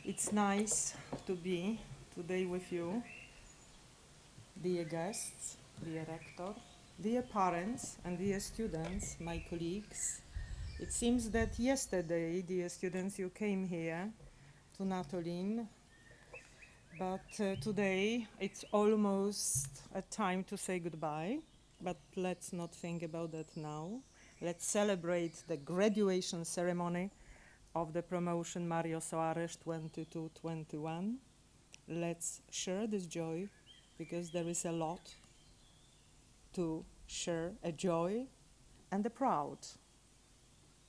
It's nice to be today with you, dear guests, dear rector, dear parents and dear students, my colleagues. It seems that yesterday, dear students, you came here to Natolin, but today it's almost a time to say goodbye, but let's not think about that now. Let's celebrate the graduation ceremony of the promotion Mário Soares 22-21. Let's share this joy, because there is a lot to share, a joy and a proud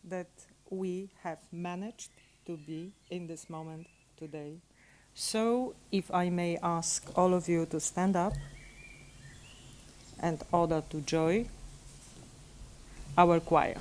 that we have managed to be in this moment today. So, if I may ask all of you to stand up and order to join our choir.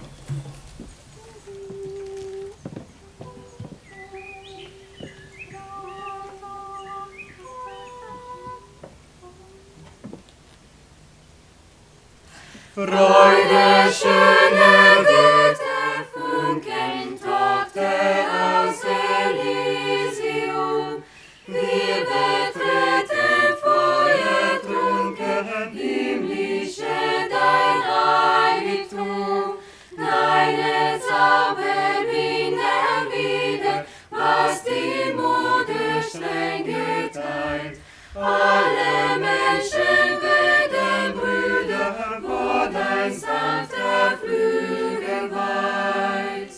Freude, schöne Götter, Funken, Tochter aus Elysium. Wir betreten feuertrunken, himmlische dein Heiligtum. Deine Zauber binden wieder, was die Mutter streng geteilt. Alle Menschen werden Brüder, wo dein sanfter Flügel weilt.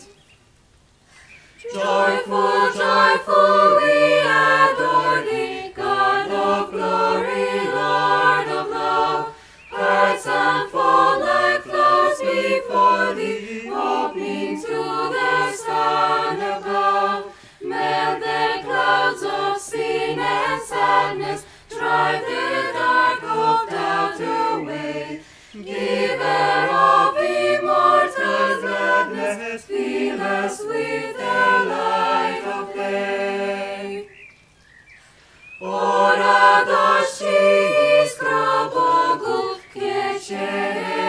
Joyful, joyful, we adore thee, God of glory, Lord of love. Hearts unfold like flowers before thee, opening to the sun above. Melt the clouds of sin and sadness, drive the dark of doubt away. Giver of immortal gladness, fill us with the light of day. Ora dości iskro Bogu, w kwiecie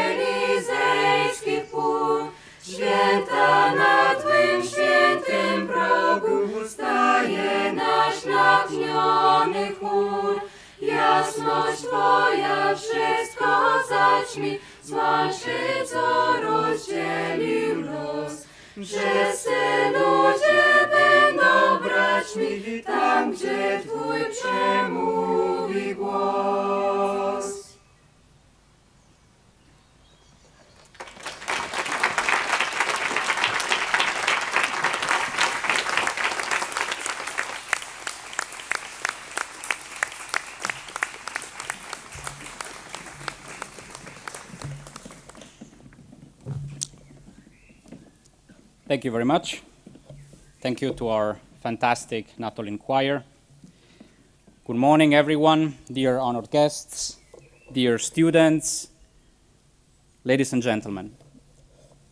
elizejskich pól. Święta na Twym świętym progu staje nasz natchniony chór. Jasność Twoja wszystko zaćmi, złamszy, co rozdzielił los. Wszyscy ludzie będą braćmi, tam gdzie Twój przemówi głos. Thank you very much. Thank you to our fantastic Natolin Choir. Good morning, everyone, dear honored guests, dear students, ladies and gentlemen.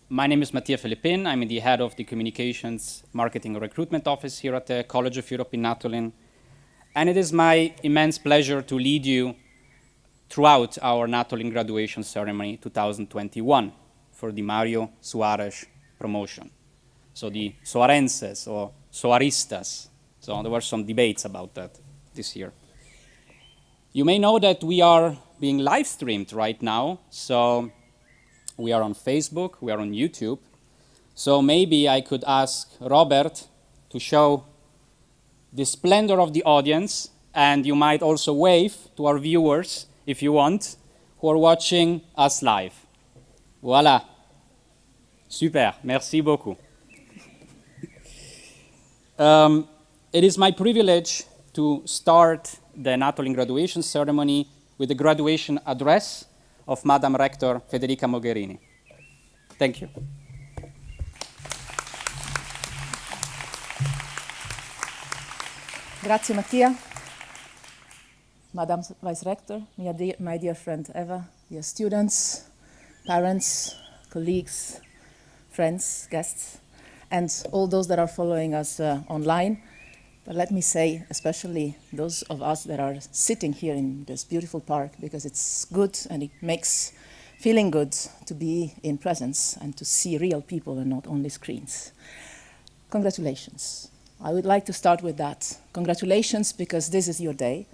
My name is Mattia Filippin. I'm the head of the Communications, Marketing and Recruitment Office here at the College of Europe in Natolin. And it is my immense pleasure to lead you throughout our Natolin graduation ceremony 2021 for the Mário Soares promotion. So the Soarenses or Soaristas. So there were some debates about that this year. You may know that we are being live streamed right now. So we are on Facebook, we are on YouTube. So maybe I could ask Robert to show the splendor of the audience, and you might also wave to our viewers, if you want, who are watching us live. Voilà. Super, merci beaucoup. It is my privilege to start the Natolin graduation ceremony with the graduation address of Madam Rector Federica Mogherini. Thank you. Grazie Mattia. Madam Vice-Rector, my dear friend Eva, dear students, parents, colleagues, friends, guests, and all those that are following us online. But let me say, especially those of us that are sitting here in this beautiful park, because it's good and it makes feeling good to be in presence and to see real people and not only screens. Congratulations. I would like to start with that. Congratulations, because this is your day.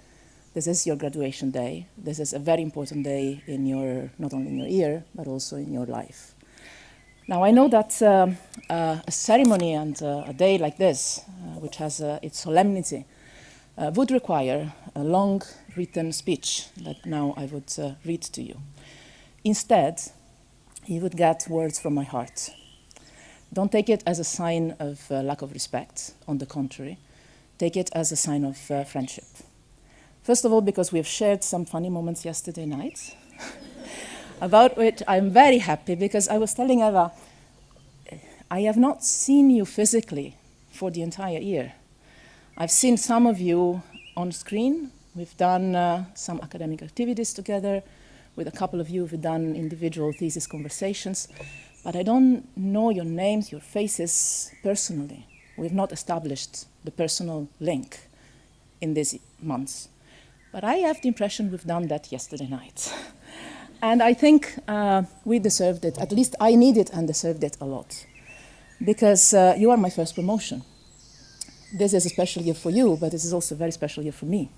This is your graduation day. This is a very important day in your, not only in your year, but also in your life. Now, I know that a ceremony and a day like this, which has its solemnity, would require a long written speech that now I would read to you. Instead, you would get words from my heart. Don't take it as a sign of lack of respect. On the contrary, take it as a sign of friendship. First of all, because we have shared some funny moments yesterday night, about which I'm very happy, because I was telling Eva, I have not seen you physically for the entire year. I've seen some of you on screen. We've done some academic activities together. With a couple of you, we've done individual thesis conversations. But I don't know your names, your faces personally. We've not established the personal link in these months. But I have the impression we've done that yesterday night. And I think we deserved it. At least I needed and deserved it a lot. Because you are my first promotion. This is a special year for you, but this is also a very special year for me.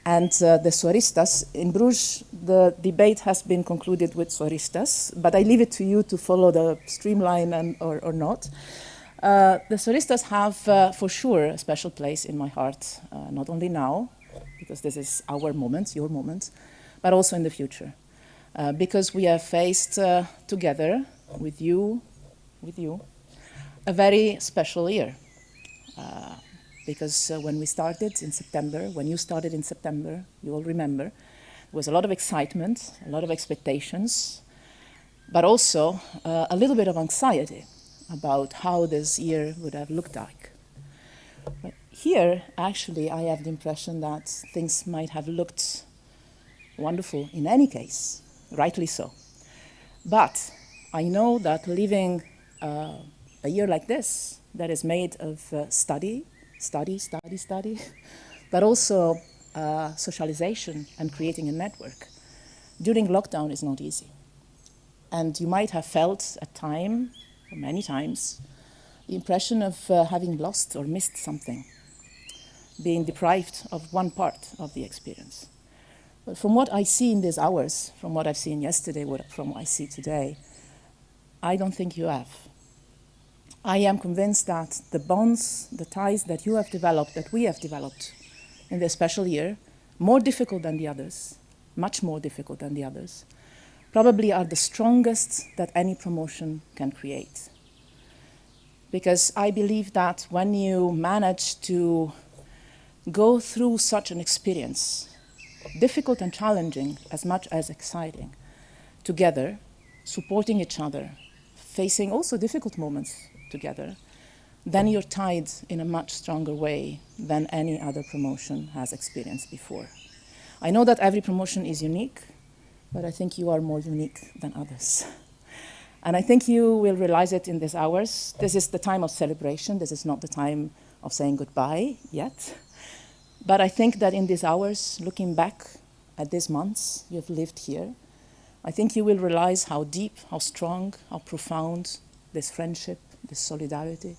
And the Soaristas, in Bruges, the debate has been concluded with Soaristas, but I leave it to you to follow the streamline or not. The Soaristas have, for sure, a special place in my heart, not only now, because this is our moment, your moment, but also in the future. Because we have faced together with you, a very special year. Because when we started in September, when you started in September, you all remember, there was a lot of excitement, a lot of expectations, but also a little bit of anxiety about how this year would have looked like. But here, actually, I have the impression that things might have looked wonderful in any case, rightly so. But I know that living a year like this, that is made of study, but also socialization and creating a network during lockdown is not easy. And you might have felt at time, or many times, the impression of having lost or missed something, being deprived of one part of the experience. But from what I see in these hours, from what I've seen yesterday, from what I see today, I don't think you have. I am convinced that the bonds, the ties that you have developed, that we have developed in this special year, more difficult than the others, much more difficult than the others, probably are the strongest that any promotion can create. Because I believe that when you manage to go through such an experience, difficult and challenging as much as exciting, together, supporting each other, facing also difficult moments together, then you're tied in a much stronger way than any other promotion has experienced before. I know that every promotion is unique, but I think you are more unique than others. And I think you will realize it in these hours. This is the time of celebration. This is not the time of saying goodbye yet. But I think that in these hours, looking back at these months you have lived here, I think you will realize how deep, how strong, how profound this friendship, this solidarity,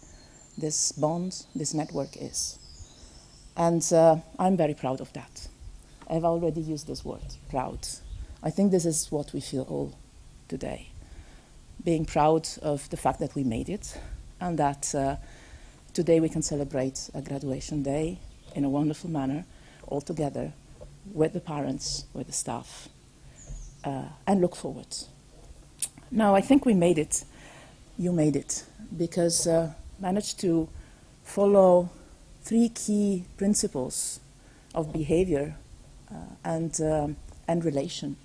this bond, this network is. And I'm very proud of that. I've already used this word, proud. I think this is what we feel all today. Being proud of the fact that we made it and that today we can celebrate a graduation day in a wonderful manner, all together, with the parents, with the staff, and look forward. Now, I think we made it. You made it, because managed to follow 3 key principles of behavior and relation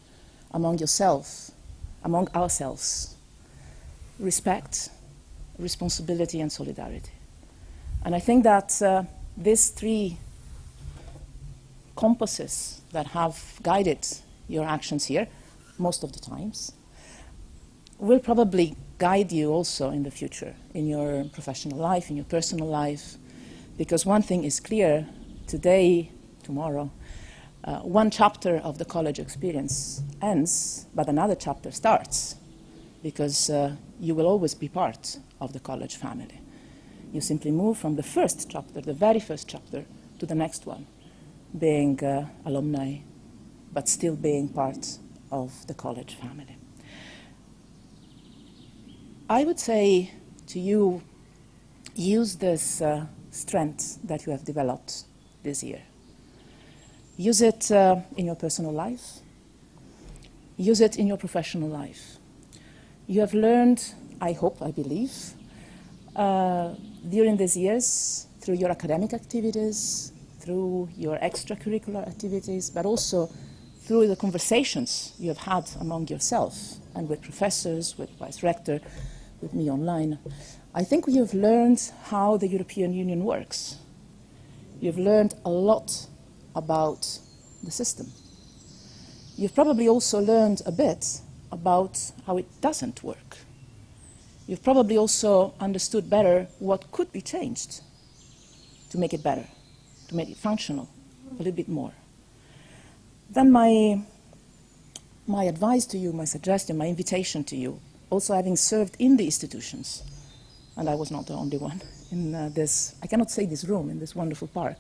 among yourself, among ourselves: respect, responsibility, and solidarity. And I think that these 3 compasses that have guided your actions here, most of the times, will probably guide you also in the future, in your professional life, in your personal life, Because one thing is clear, today, tomorrow, one chapter of the college experience ends, but another chapter starts, because you will always be part of the college family. You simply move from the first chapter, the very first chapter, to the next one, being alumni, but still being part of the college family. I would say to you, use this strength that you have developed this year. Use it in your personal life. Use it in your professional life. You have learned, I hope, I believe, during these years, through your academic activities, through your extracurricular activities, but also through the conversations you have had among yourself and with professors, with Vice-Rector, with me online. I think you have learned how the European Union works. You've learned a lot about the system. You've probably also learned a bit about how it doesn't work. You've probably also understood better what could be changed to make it better, to make it functional a little bit more. Then my advice to you, my suggestion, my invitation to you, also having served in the institutions, and I was not the only one in this, I cannot say this room, in this wonderful park.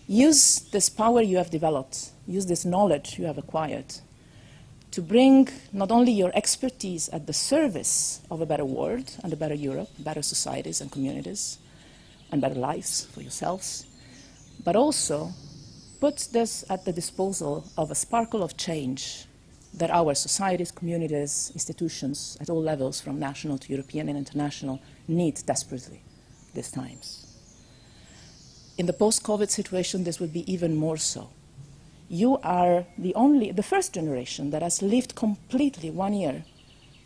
Use this power you have developed, use this knowledge you have acquired to bring not only your expertise at the service of a better world and a better Europe, better societies and communities, and better lives for yourselves, but also put this at the disposal of a sparkle of change that our societies, communities, institutions at all levels, from national to European and international, need desperately these times. In the post-COVID situation, this would be even more so. You are the first generation that has lived completely 1 year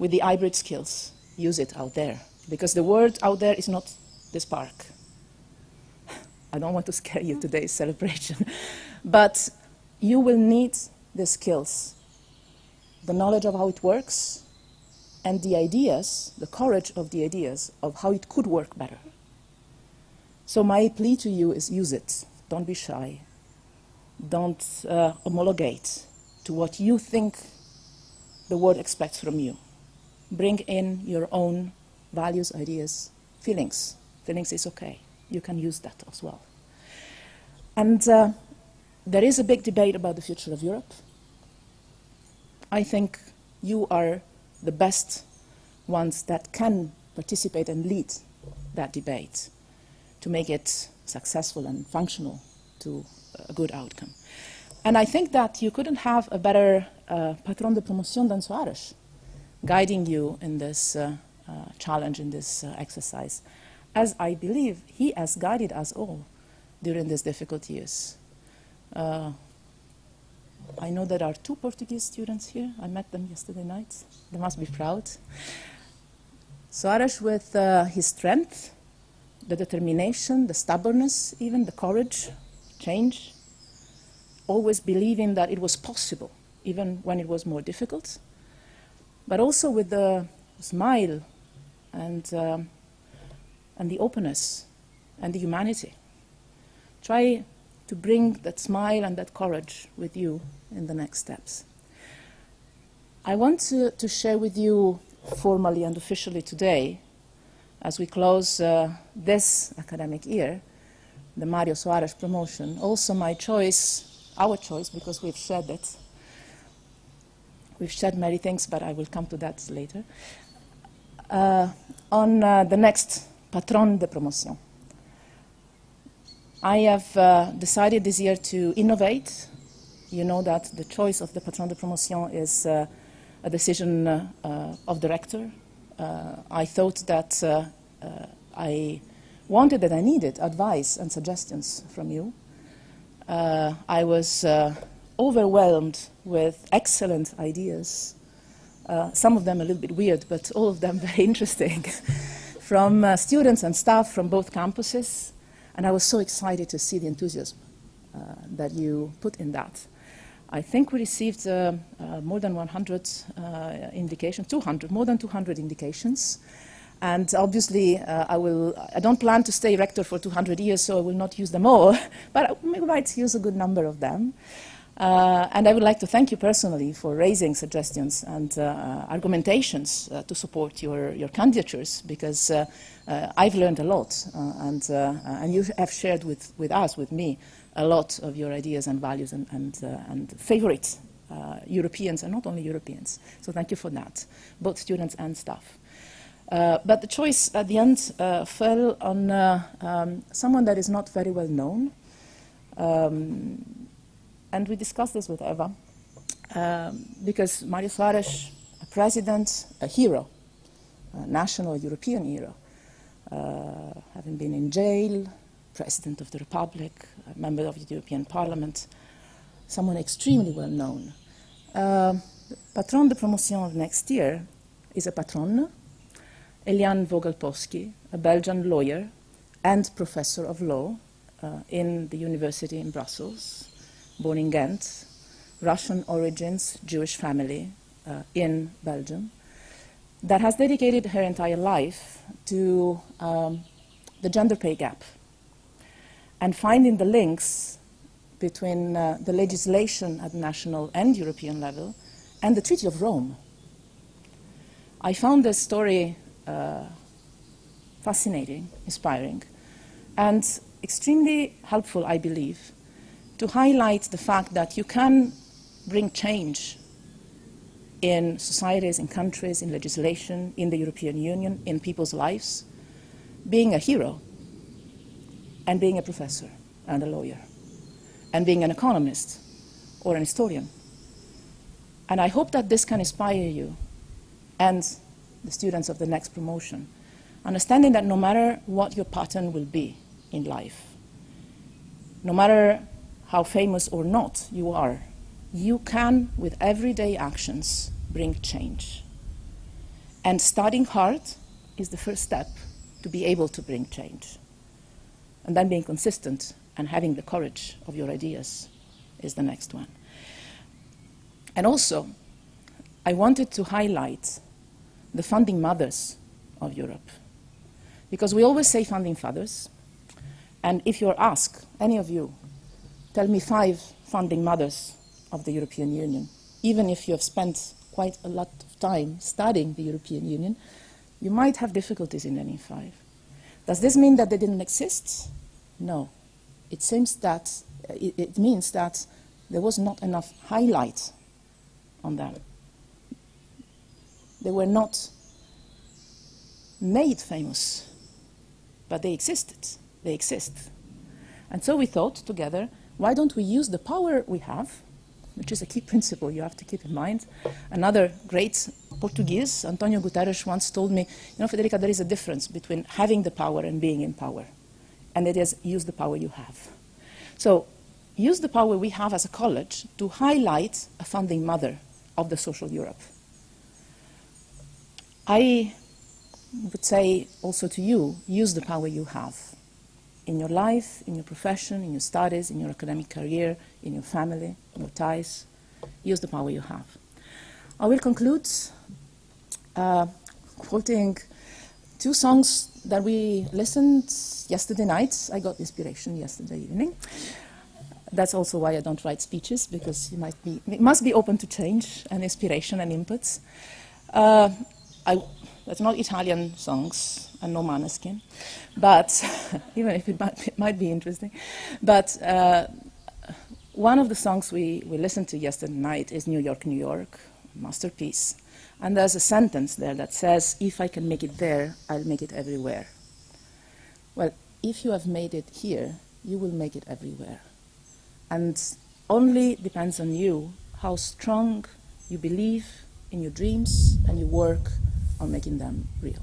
with the hybrid skills. Use it out there, because the word out there is not this park. I don't want to scare you today's celebration, but you will need the skills, the knowledge of how it works, and the ideas, the courage of the ideas of how it could work better. So my plea to you is use it. Don't be shy. Don't homologate to what you think the world expects from you. Bring in your own values, ideas, feelings. Feelings is okay. You can use that as well. And there is a big debate about the future of Europe. I think you are the best ones that can participate and lead that debate to make it successful and functional to a good outcome. And I think that you couldn't have a better patron de promotion than Soares, guiding you in this challenge, in this exercise, as I believe he has guided us all during these difficult years. I know there are 2 Portuguese students here. I met them yesterday night. They must be proud. Soares, with his strength, the determination, the stubbornness, even the courage, change, always believing that it was possible, even when it was more difficult, but also with the smile and the openness and the humanity. Try to bring that smile and that courage with you in the next steps. I want to share with you formally and officially today, as we close this academic year, the Mário Soares promotion, also my choice, our choice, because we've shared it. We've shared many things, but I will come to that later. On the next patron de promotion. I have decided this year to innovate. You know that the choice of the patron de promotion is a decision of the rector. I thought that I wanted, that I needed advice and suggestions from you. I was overwhelmed with excellent ideas, some of them a little bit weird, but all of them very interesting, from students and staff from both campuses. And I was so excited to see the enthusiasm that you put in that. I think we received more than 100 indications, more than 200 indications. And obviously, I don't plan to stay rector for 200 years, so I will not use them all, but I might use a good number of them. And I would like to thank you personally for raising suggestions and argumentations to support your candidatures, because I've learned a lot, and you have shared with me, a lot of your ideas and values and favorite Europeans, and not only Europeans. So thank you for that, both students and staff. But the choice at the end fell on someone that is not very well known. And we discussed this with Eva, because Mário Soares, a president, a hero, a national European hero, having been in jail, president of the Republic, a member of the European Parliament, someone extremely well known. Patron de promotion of next year is a patronne, Eliane Vogelpowski, a Belgian lawyer and professor of law in the university in Brussels, born in Ghent, Russian origins, Jewish family in Belgium, that has dedicated her entire life to the gender pay gap and finding the links between the legislation at national and European level and the Treaty of Rome. I found this story fascinating, inspiring, and extremely helpful, I believe, to highlight the fact that you can bring change in societies, in countries, in legislation, in the European Union, in people's lives, being a hero, and being a professor and a lawyer, and being an economist or an historian. And I hope that this can inspire you and the students of the next promotion, understanding that no matter what your pattern will be in life, no matter how famous or not you are, you can, with everyday actions, bring change. And studying hard is the first step to be able to bring change. And then being consistent and having the courage of your ideas is the next one. And also, I wanted to highlight the founding mothers of Europe. Because we always say founding fathers, and if you're asked, any of you, tell me 5 founding mothers of the European Union, even if you have spent quite a lot of time studying the European Union, you might have difficulties in naming 5. Does this mean that they didn't exist? No. It seems that it means that there was not enough highlight on them. They were not made famous, but they existed. They exist. And so we thought together, why don't we use the power we have, which is a key principle you have to keep in mind. Another great Portuguese, Antonio Guterres, once told me, you know, Federica, there is a difference between having the power and being in power. And it is use the power you have. So use the power we have as a college to highlight a founding mother of the social Europe. I would say also to you, use the power you have in your life, in your profession, in your studies, in your academic career, in your family, in your ties. Use the power you have. I will conclude quoting 2 songs that we listened yesterday night. I got inspiration yesterday evening. That's also why I don't write speeches, because it must be open to change and inspiration and inputs. That's not Italian songs and no Maneskin, but even if it might be interesting. But one of the songs we listened to yesterday night is New York, New York, masterpiece. And there's a sentence there that says, if I can make it there, I'll make it everywhere. Well, if you have made it here, you will make it everywhere. And only depends on you how strong you believe in your dreams and you work on making them real.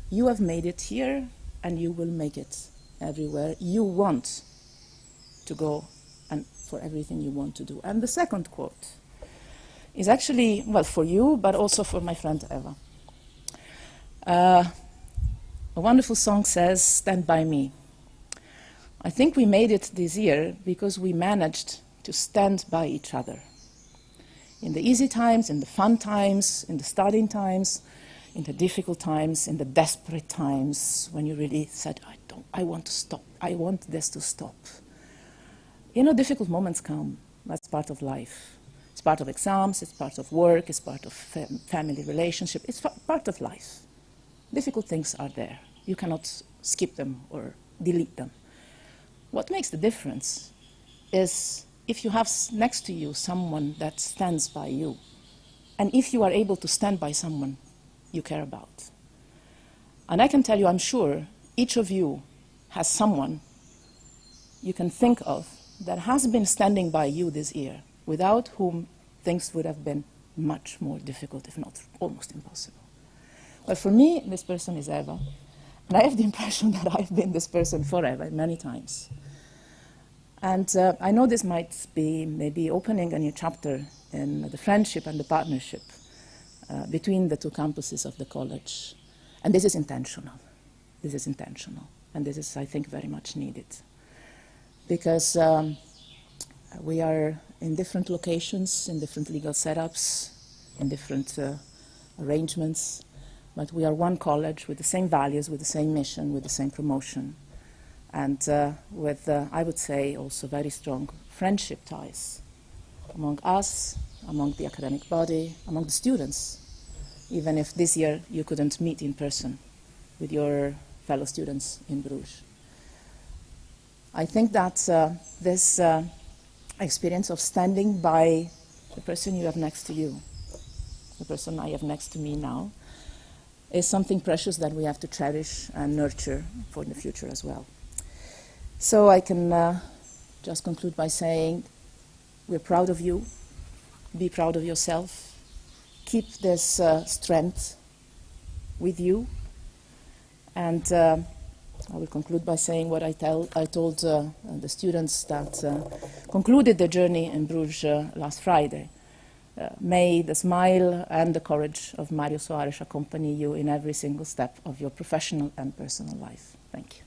You have made it here, and you will make it everywhere you want to go and for everything you want to do. And the second quote is actually, well, for you, but also for my friend Eva. A wonderful song says, "Stand by me." I think we made it this year because we managed to stand by each other. In the easy times, in the fun times, in the studying times, in the difficult times, in the desperate times, when you really said, I want to stop, I want this to stop. You know, difficult moments come. That's part of life. It's part of exams, it's part of work, it's part of family relationship, it's part of life. Difficult things are there. You cannot skip them or delete them. What makes the difference is if you have next to you someone that stands by you, and if you are able to stand by someone you care about. And I can tell you, I'm sure, each of you has someone you can think of that has been standing by you this year, without whom things would have been much more difficult, if not almost impossible. Well, for me, this person is Ewa, and I have the impression that I've been this person forever, many times. And I know this might be maybe opening a new chapter in the friendship and the partnership between the two campuses of the college. And this is intentional. This is intentional. And this is, I think, very much needed. Because we are in different locations, in different legal setups, in different arrangements, but we are one college with the same values, with the same mission, with the same promotion, and with, I would say, also very strong friendship ties among us, among the academic body, among the students, even if this year you couldn't meet in person with your fellow students in Bruges. I think that this experience of standing by the person you have next to you, the person I have next to me now, is something precious that we have to cherish and nurture for the future as well. So I can just conclude by saying we're proud of you. Be proud of yourself. Keep this strength with you. And I will conclude by saying what I told the students that concluded the journey in Bruges last Friday. May the smile and the courage of Mário Soares accompany you in every single step of your professional and personal life. Thank you.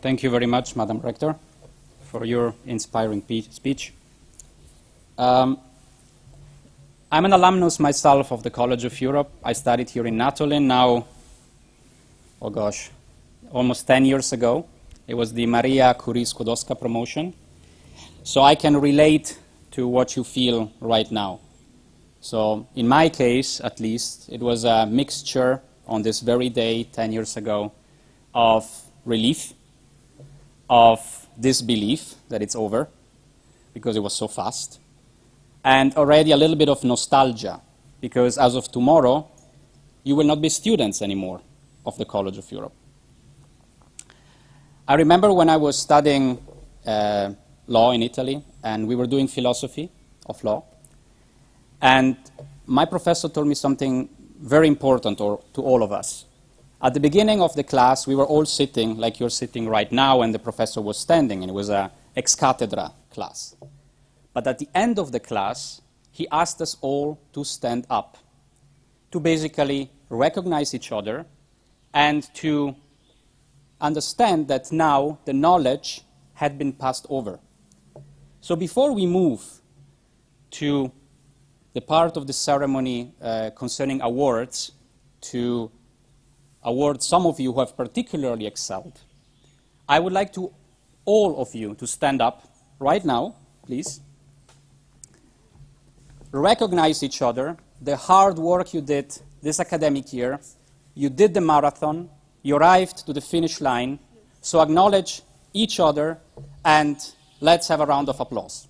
Thank you very much, Madam Rector, for your inspiring speech. I'm an alumnus myself of the College of Europe. I studied here in Natolin now, oh gosh, almost 10 years ago. It was the Maria Curie Skłodowska promotion. So I can relate to what you feel right now. So in my case, at least, it was a mixture on this very day, 10 years ago, of relief, of disbelief that it's over, because it was so fast, and already a little bit of nostalgia, because as of tomorrow, you will not be students anymore of the College of Europe. I remember when I was studying law in Italy, and we were doing philosophy of law, and my professor told me something very important to all of us. At the beginning of the class, we were all sitting like you're sitting right now, and the professor was standing, and it was an ex cathedra class. But at the end of the class, he asked us all to stand up, to basically recognize each other, and to understand that now the knowledge had been passed over. So before we move to the part of the ceremony concerning awards, to award some of you who have particularly excelled, I would like to all of you to stand up right now, please. Recognize each other, the hard work you did this academic year. You did the marathon, you arrived to the finish line, so acknowledge each other, and let's have a round of applause.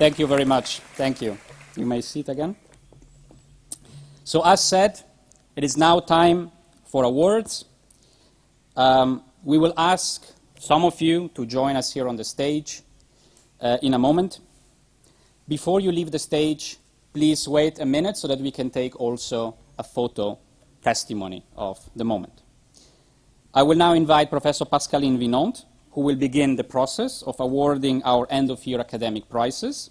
Thank you very much. Thank you. You may sit again. So as said, it is now time for awards. We will ask some of you to join us here on the stage in a moment. Before you leave the stage, please wait a minute so that we can take also a photo testimony of the moment. I will now invite Professor Pascaline Vinant, who will begin the process of awarding our end-of-year academic prizes.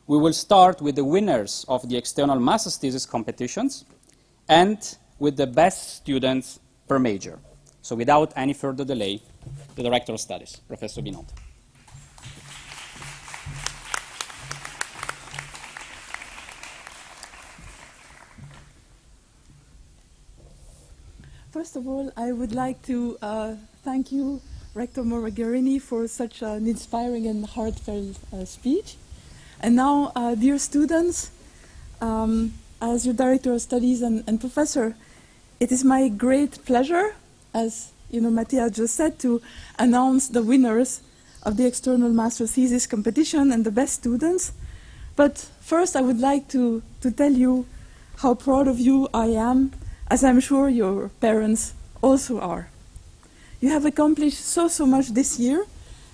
We will start with the winners of the external master's thesis competitions and with the best students per major. So without any further delay, the Director of Studies, Professor Vinant. First of all, I would like to thank you, Rector Mogherini, for such an inspiring and heartfelt speech. And now, dear students, as your Director of Studies and Professor, it is my great pleasure, as Mattia just said, to announce the winners of the external master thesis competition and the best students. But first, I would like to tell you how proud of you I am, as I'm sure your parents also are. You have accomplished so much this year,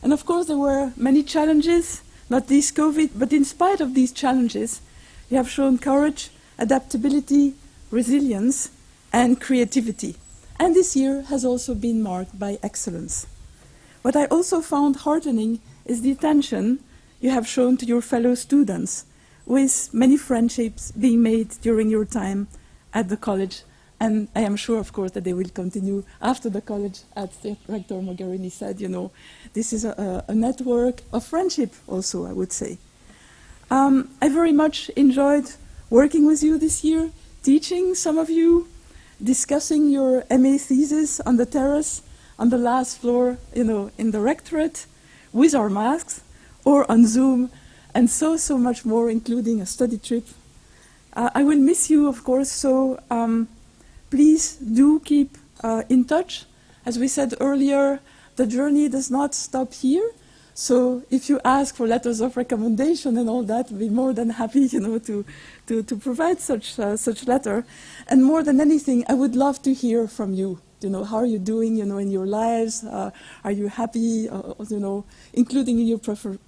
and of course there were many challenges, not least COVID, but in spite of these challenges, you have shown courage, adaptability, resilience, and creativity. And this year has also been marked by excellence. What I also found heartening is the attention you have shown to your fellow students, with many friendships being made during your time at the college. And I am sure, of course, that they will continue after the college, as Rector Mogherini said, this is a network of friendship also, I would say. I very much enjoyed working with you this year, teaching some of you, discussing your MA thesis on the terrace, on the last floor, in the rectorate, with our masks, or on Zoom, and so much more, including a study trip. I will miss you, of course, so please do keep in touch. As we said earlier, the journey does not stop here. So if you ask for letters of recommendation and all that, we'll be more than happy, to provide such letter. And more than anything, I would love to hear from you. How are you doing, in your lives? Are you happy, including in your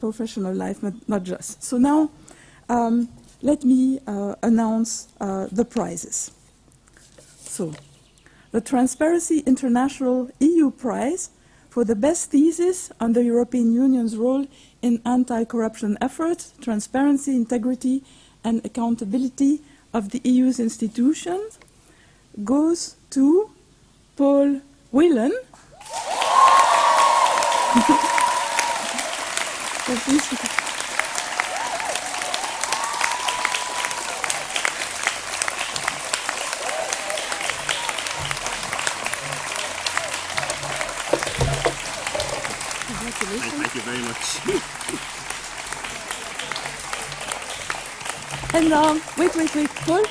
professional life, not just. So now, let me announce the prizes. So, the Transparency International EU Prize for the best thesis on the European Union's role in anti-corruption efforts, transparency, integrity, and accountability of the EU's institutions goes to Paul Whelan. Thank you very much. And wait, Paul?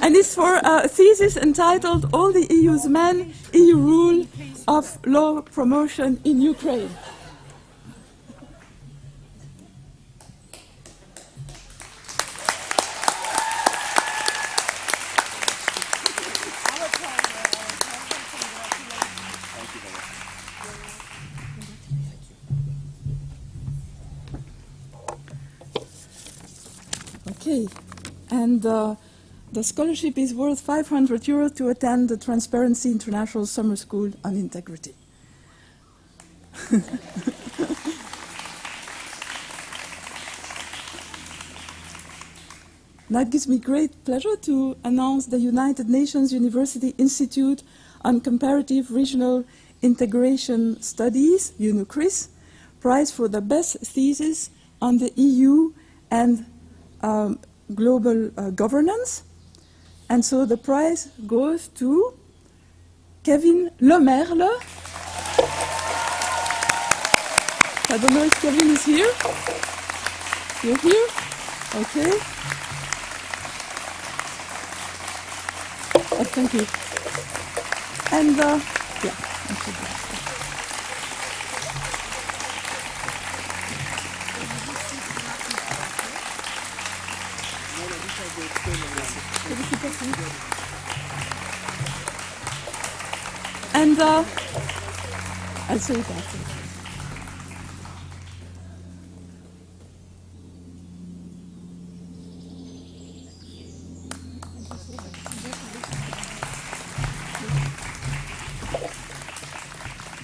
And it's for a thesis entitled "All the EU's Men, EU Rule of Law Promotion in Ukraine." Okay, and the scholarship is worth 500 euros to attend the Transparency International Summer School on Integrity. Now it gives me great pleasure to announce the United Nations University Institute on Comparative Regional Integration Studies, UNUCRIS, prize for the best thesis on the EU and global governance. And so the prize goes to Kevin Lemerle. I don't know if Kevin is here. You're here? Okay. Oh, thank you. And yeah. And I'll say it after.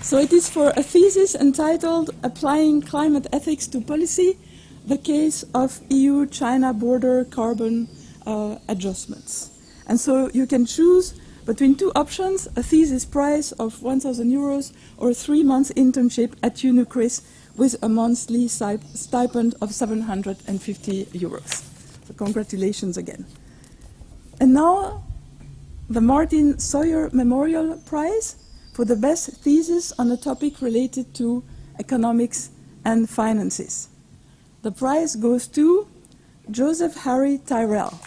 So it is for a thesis entitled Applying Climate Ethics to Policy, the Case of EU-China Border Carbon Adjustments. And so you can choose between two options, a thesis prize of 1,000 euros or a 3-month internship at UNUCRIS with a monthly stipend of 750 euros. So congratulations again. And now the Martin Sawyer Memorial Prize for the best thesis on a topic related to economics and finances. The prize goes to Joseph Harry Tyrrell.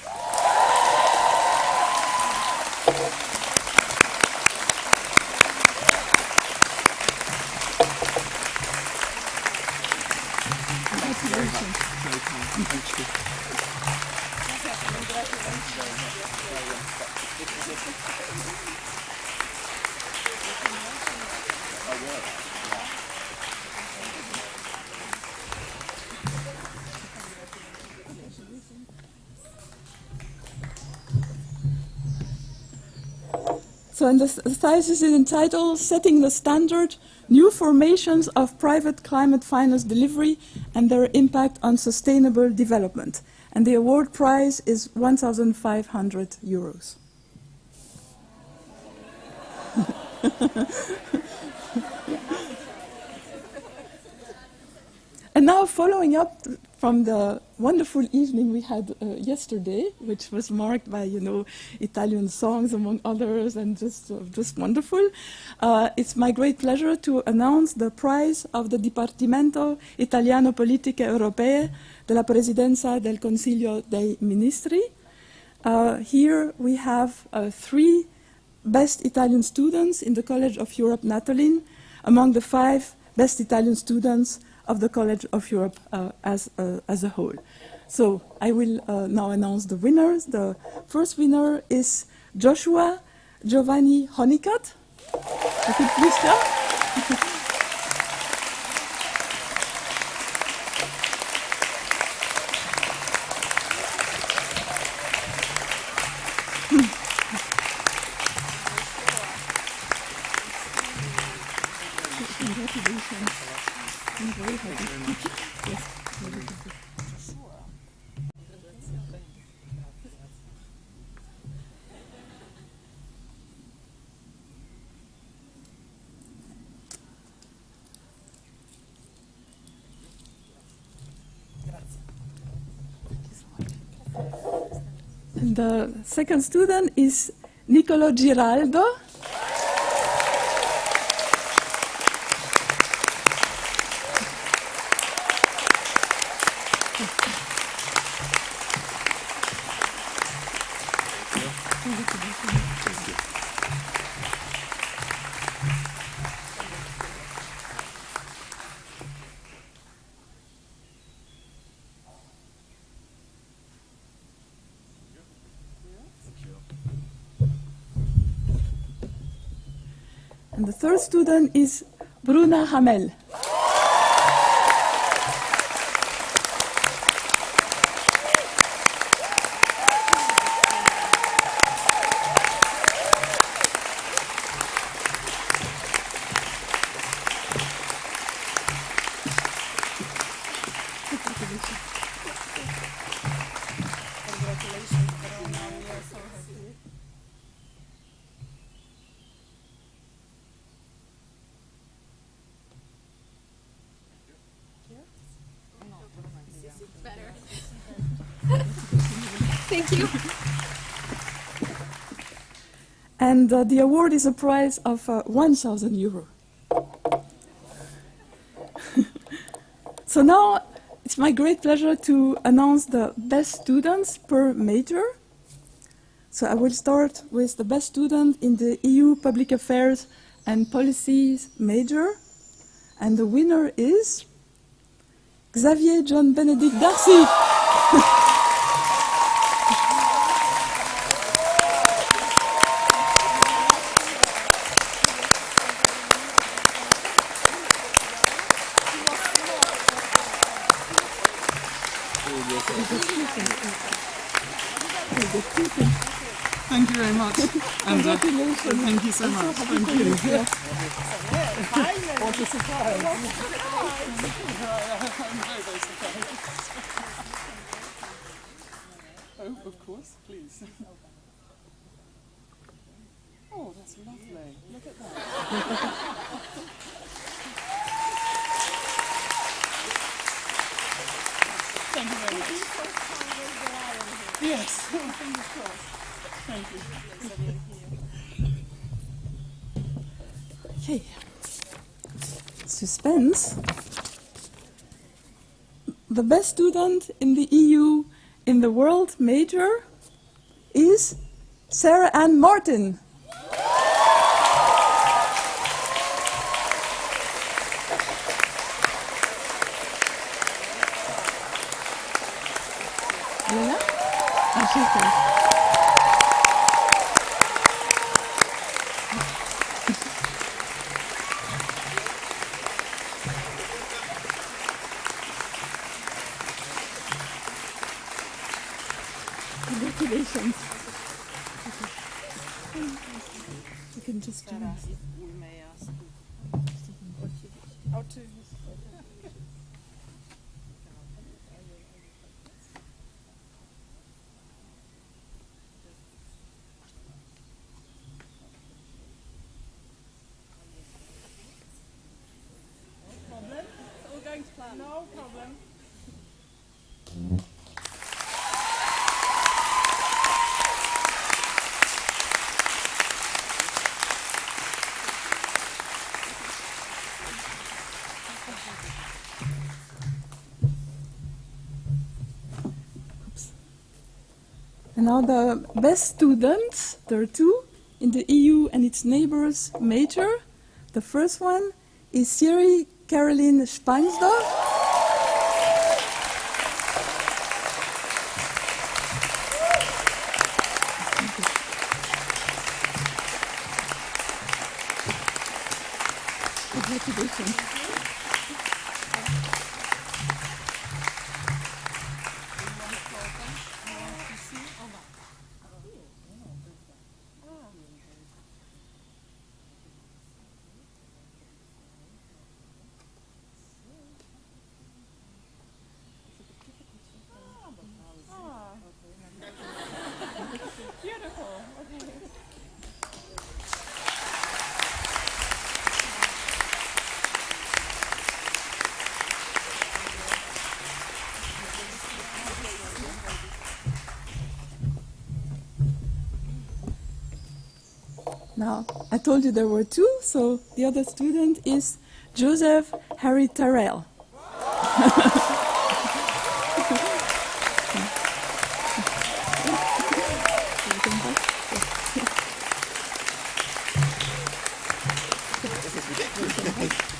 So and the thesis is entitled Setting the Standard, New Formations of Private Climate Finance Delivery and Their Impact on Sustainable Development. And the award prize is 1,500 euros. And now following up from the wonderful evening we had yesterday, which was marked by, Italian songs among others and just wonderful, it's my great pleasure to announce the prize of the Dipartimento Italiano Politiche Europee della Presidenza del Consiglio dei Ministri. Here we have 3 best Italian students in the College of Europe Natolin, among the 5 best Italian students of the College of Europe as a whole. So I will now announce the winners. The first winner is Joshua Giovanni Honeycutt. I could please come. And the second student is Nicolo Giraldo. And the third student is Bruna Hamel. Thank you. And the award is a prize of 1,000 euro. So now it's my great pleasure to announce the best students per major. So I will start with the best student in the EU Public Affairs and Policies major. And the winner is Xavier John Benedict Darcy. Thank you very much. And thank you so much. Thank you. What a surprise. I'm very, very surprised. Oh, of course, please. Oh, that's lovely. Look at that. Thank you very much. Yes, fingers crossed. Thank you. Okay. Suspense. The best student in the EU in the world major is Sarah Ann Martin. Helena? Ah, she's there. Congratulations. You can just join us. We may ask how to. No problem. And now the best students, there are two, in the EU and its neighbors major. The first one is Siri Caroline Spangsdorf. Congratulations. Now, I told you there were two, so the other student is Joseph Harry Terrell.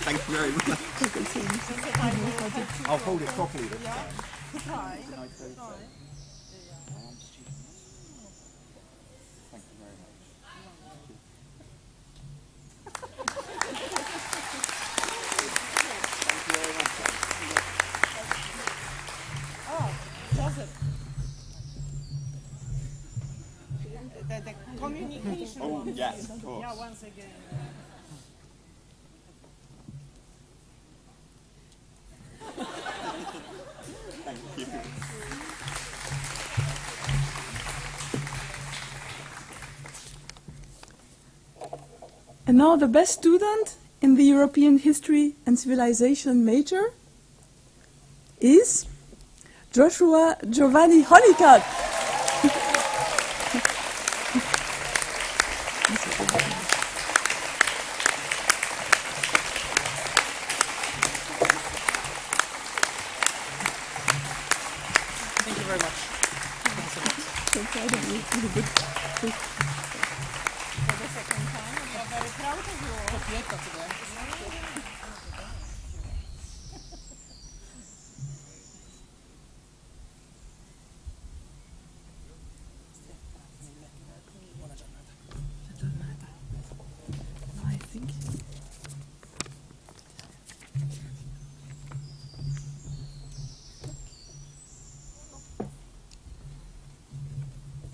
Thank you very much. I'll hold it properly this time. Try. Can I say so? Thank you very much. Joseph. The communication. Oh, yes, of course. Yeah, once again. Thank you. And now the best student in the European History and Civilization major is Joshua Giovanni Honeycutt. Thank you very much. Thanks a lot. For the second time, we are very proud of you. I think.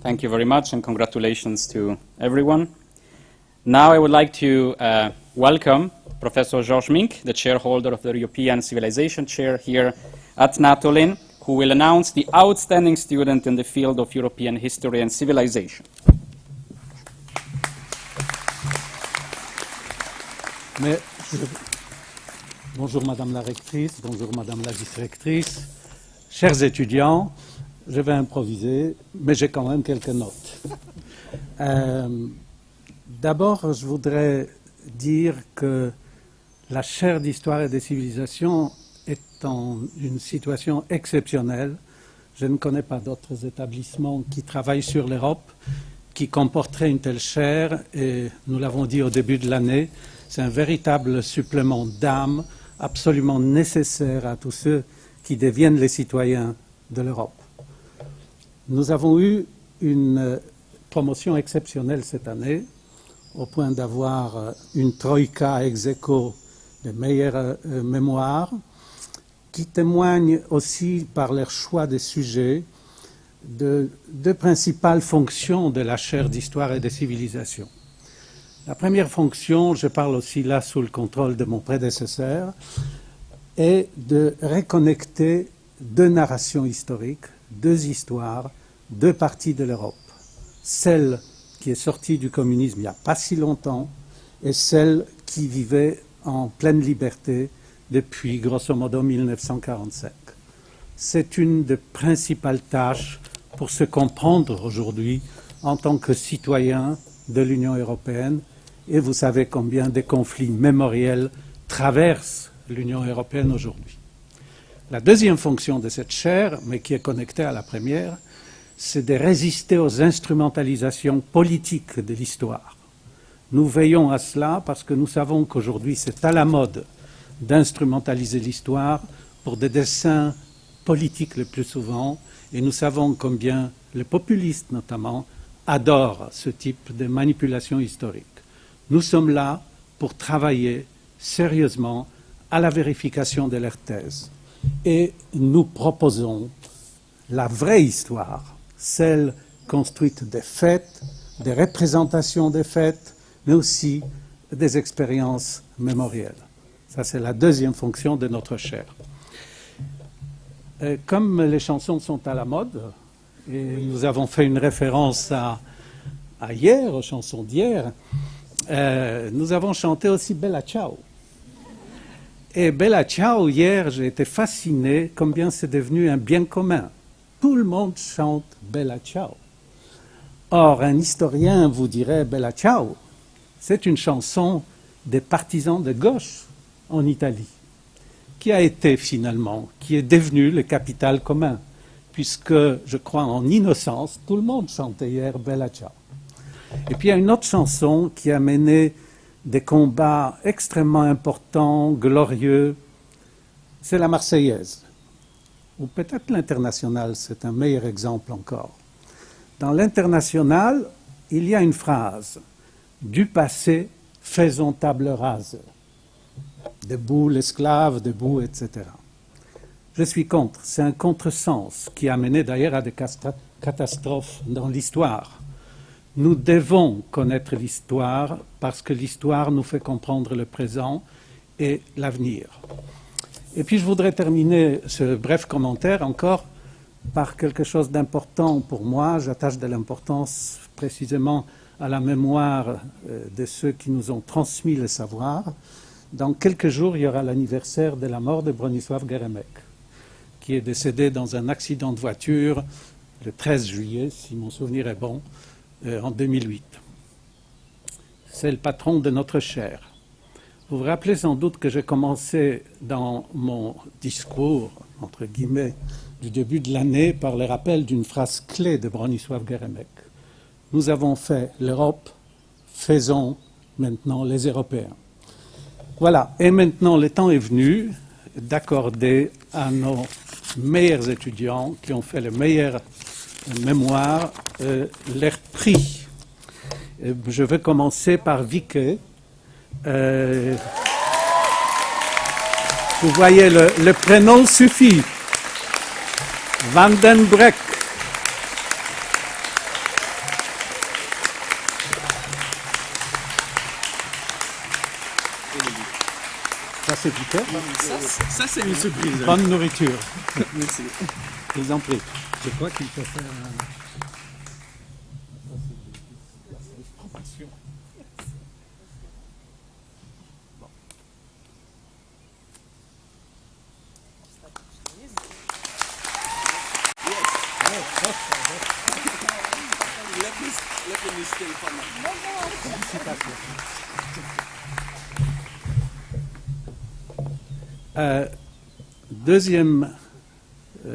Thank you very much, and congratulations to everyone. Now I would like to welcome Professor Georges Mink, the chairholder of the European Civilization Chair here at Natolin, who will announce the outstanding student in the field of European history and civilization. Bonjour Madame la Rectrice, bonjour Madame la Vice-Rectrice, chers étudiants, je vais improviser, mais j'ai quand même quelques notes. D'abord, je voudrais dire que la chaire d'histoire et des civilisations est en une situation exceptionnelle. Je ne connais pas d'autres établissements qui travaillent sur l'Europe qui comporteraient une telle chaire, et nous l'avons dit au début de l'année, c'est un véritable supplément d'âme absolument nécessaire à tous ceux qui deviennent les citoyens de l'Europe. Nous avons eu une promotion exceptionnelle cette année, au point d'avoir une troïka ex aequo des meilleures mémoires, qui témoignent aussi par leur choix des sujets de deux principales fonctions de la chaire d'histoire et des civilisations. La première fonction, je parle aussi là sous le contrôle de mon prédécesseur, est de reconnecter deux narrations historiques, deux histoires, deux parties de l'Europe. Celle qui est sortie du communisme il n'y a pas si longtemps et celle qui vivait en pleine liberté depuis grosso modo 1945. C'est une des principales tâches pour se comprendre aujourd'hui en tant que citoyen de l'Union européenne, et vous savez combien des conflits mémoriels traversent l'Union européenne aujourd'hui. La deuxième fonction de cette chaire, mais qui est connectée à la première, c'est de résister aux instrumentalisations politiques de l'histoire. Nous veillons à cela parce que nous savons qu'aujourd'hui c'est à la mode d'instrumentaliser l'histoire pour des desseins politiques le plus souvent, et nous savons combien les populistes notamment adorent ce type de manipulation historique. Nous sommes là pour travailler sérieusement à la vérification de leurs thèses, et nous proposons la vraie histoire, celle construite des faits, des représentations des faits, mais aussi des expériences mémorielles. Ça, c'est la deuxième fonction de notre chaire. Comme les chansons sont à la mode, et nous avons fait une référence à hier, aux chansons d'hier, nous avons chanté aussi Bella Ciao. Et Bella Ciao, hier, j'ai été fasciné combien c'est devenu un bien commun. Tout le monde chante Bella Ciao. Or, un historien vous dirait Bella Ciao, c'est une chanson des partisans de gauche en Italie, qui a été finalement, qui est devenu le capital commun, puisque, je crois en innocence, tout le monde chantait hier Bella Ciao. Et puis il y a une autre chanson qui a mené des combats extrêmement importants, glorieux, c'est la Marseillaise. Ou peut-être l'Internationale, c'est un meilleur exemple encore. Dans l'Internationale, il y a une phrase « Du passé, faisons table rase ». Debout l'esclave, debout, etc. Je suis contre. C'est un contresens qui a mené d'ailleurs à des catastrophes dans l'histoire. Nous devons connaître l'histoire parce que l'histoire nous fait comprendre le présent et l'avenir. Et puis je voudrais terminer ce bref commentaire encore par quelque chose d'important pour moi. J'attache de l'importance précisément à la mémoire de ceux qui nous ont transmis le savoir. Dans quelques jours, il y aura l'anniversaire de la mort de Bronisław Geremek, qui est décédé dans un accident de voiture le 13 juillet, si mon souvenir est bon, en 2008. C'est le patron de notre chaire. Vous vous rappelez sans doute que j'ai commencé dans mon discours, entre guillemets, du début de l'année par le rappel d'une phrase clé de Bronisław Geremek. Nous avons fait l'Europe, faisons maintenant les Européens. Voilà, et maintenant le temps est venu d'accorder à nos meilleurs étudiants qui ont fait le meilleur mémoire leur prix. Je vais commencer par Vicky. Vous voyez, le prénom suffit. Van den Breck. Ça, c'est du cœur. Ça c'est une surprise. Bonne nourriture. Merci. Je vous en prie. Je crois qu'il faut faire un... Let me stay for now. Deuxième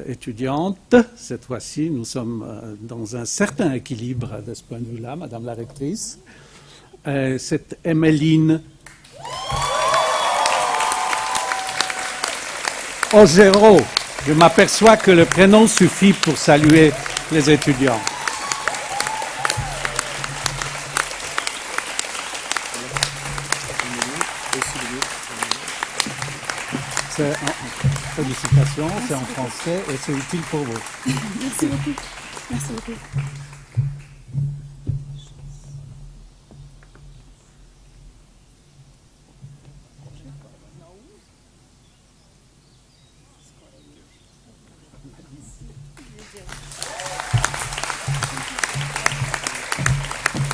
étudiante, cette fois-ci, nous sommes dans un certain équilibre de ce point de vue-là, Madame la rectrice. C'est Emmeline Ogero. Je m'aperçois que le prénom suffit pour saluer les étudiants. Félicitations, c'est en français et c'est utile pour vous. Merci beaucoup. Merci beaucoup.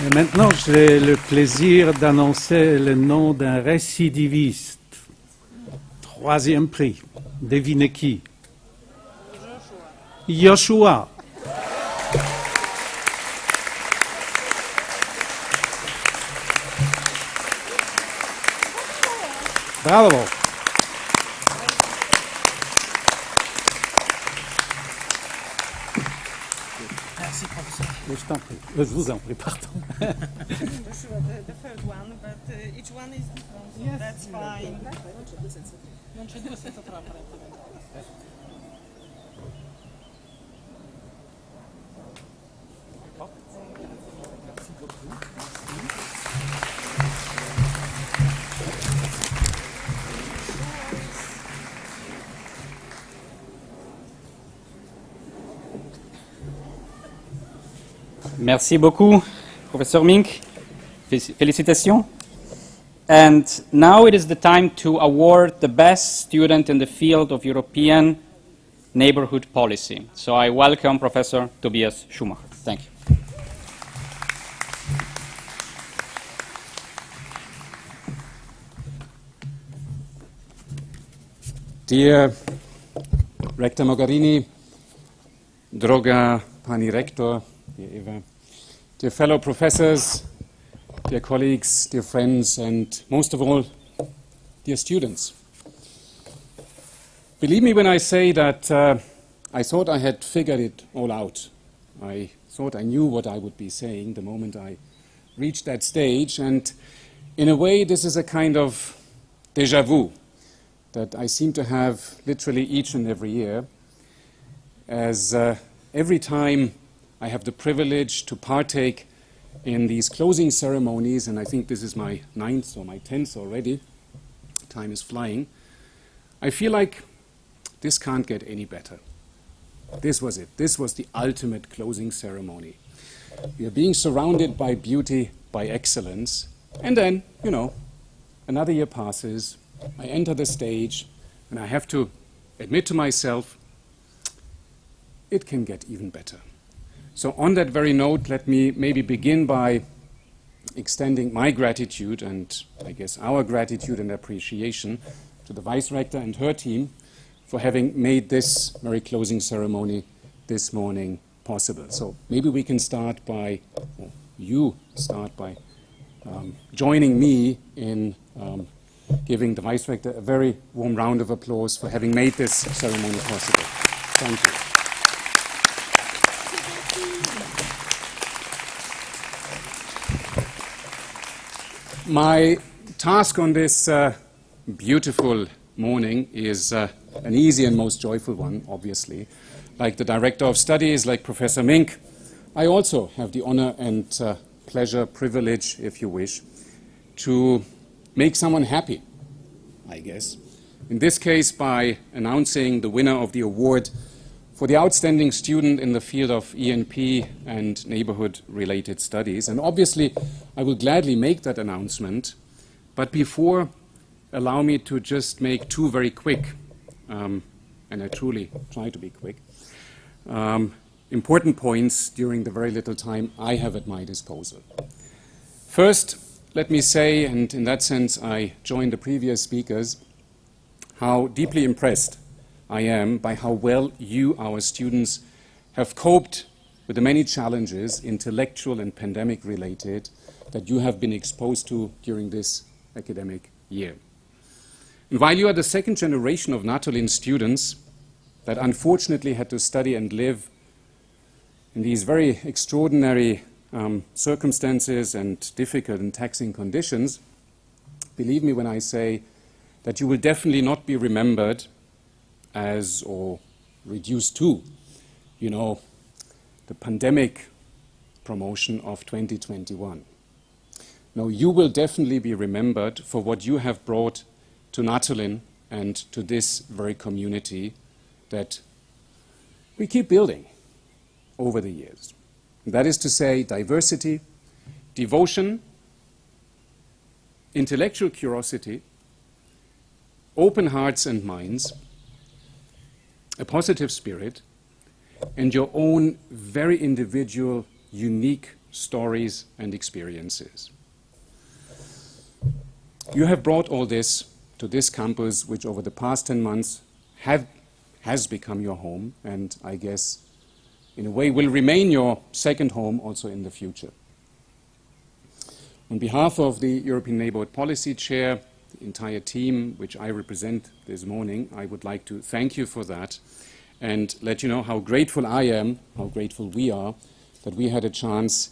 Et maintenant, j'ai le plaisir d'annoncer le nom d'un récidiviste. Troisième prix. Devinez qui? Joshua. Bravo. Merci, professor. Je t'en prie. Je vous en prie, pardon. The third one, but each one is different, so that's fine. Non c'è due senza troppo. Merci beaucoup, Professor Mink. Félicitations. And now it is the time to award the best student in the field of European neighborhood policy. So I welcome Professor Tobias Schumacher. Thank you. Dear Rector Mogherini, droga pani Rector, dear Eva, dear fellow professors, dear colleagues, dear friends, and most of all, dear students. Believe me when I say that I thought I had figured it all out. I thought I knew what I would be saying the moment I reached that stage, and in a way this is a kind of déjà vu that I seem to have literally each and every year, as every time I have the privilege to partake in these closing ceremonies, and I think this is my 9th or my 10th already, time is flying, I feel like this can't get any better. This was it. This was the ultimate closing ceremony. We are being surrounded by beauty, by excellence, and then, you know, another year passes, I enter the stage, and I have to admit to myself, it can get even better. So on that very note, let me maybe begin by extending my gratitude, and I guess our gratitude and appreciation, to the Vice-Rector and her team for having made this very closing ceremony this morning possible. So maybe we can start by, or you start by joining me in giving the Vice-Rector a very warm round of applause for having made this ceremony possible. Thank you. My task on this beautiful morning is an easy and most joyful one, obviously. Like the Director of Studies, like Professor Mink, I also have the honor and pleasure, privilege, if you wish, to make someone happy, I guess. In this case, by announcing the winner of the award for the outstanding student in the field of ENP and neighborhood-related studies. And obviously, I will gladly make that announcement. But before allow me to just make two very quick, and I truly try to be quick, important points during the very little time I have at my disposal. First, let me say, and in that sense I join the previous speakers, how deeply impressed I am by how well you, our students, have coped with the many challenges, intellectual and pandemic related, that you have been exposed to during this academic year. And while you are the second generation of Natolin students that unfortunately had to study and live in these very extraordinary circumstances and difficult and taxing conditions, believe me when I say that you will definitely not be remembered as, or reduced to, you know, the pandemic promotion of 2021. No, you will definitely be remembered for what you have brought to Natolin and to this very community that we keep building over the years. And that is to say, diversity, devotion, intellectual curiosity, open hearts and minds, a positive spirit, and your own very individual, unique stories and experiences. You have brought all this to this campus, which over the past 10 months has become your home, and I guess in a way will remain your second home also in the future. On behalf of the European Neighbourhood Policy Chair, the entire team which I represent this morning, I would like to thank you for that and let you know how grateful I am, how grateful we are, that we had a chance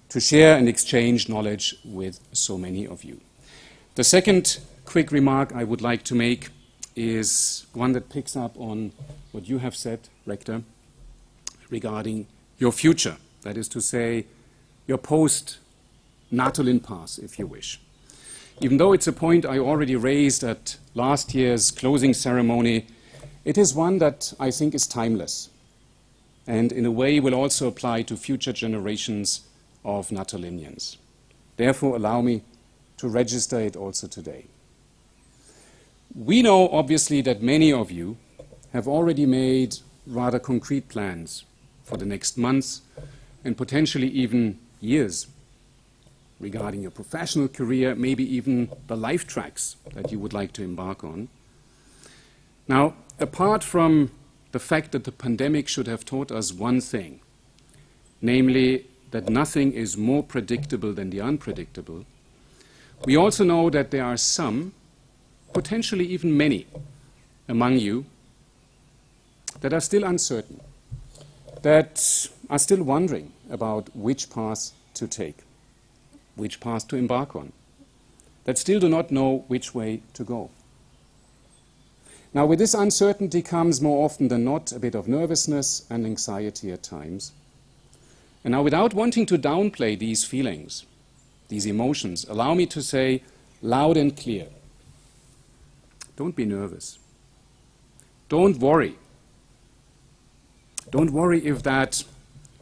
to share and exchange knowledge with so many of you. The second quick remark I would like to make is one that picks up on what you have said, Rector, regarding your future. That is to say, your post-Natolin path, if you wish. Even though it's a point I already raised at last year's closing ceremony, it is one that I think is timeless and in a way will also apply to future generations of Natolinians. Therefore, allow me to register it also today. We know, obviously, that many of you have already made rather concrete plans for the next months and potentially even years regarding your professional career, maybe even the life tracks that you would like to embark on. Now, apart from the fact that the pandemic should have taught us one thing, namely that nothing is more predictable than the unpredictable, we also know that there are some, potentially even many, among you that are still uncertain, that are still wondering about which path to take, which path to embark on, that still do not know which way to go. Now, with this uncertainty comes more often than not a bit of nervousness and anxiety at times. And now, without wanting to downplay these feelings, these emotions, allow me to say loud and clear, don't be nervous. Don't worry. Don't worry if that,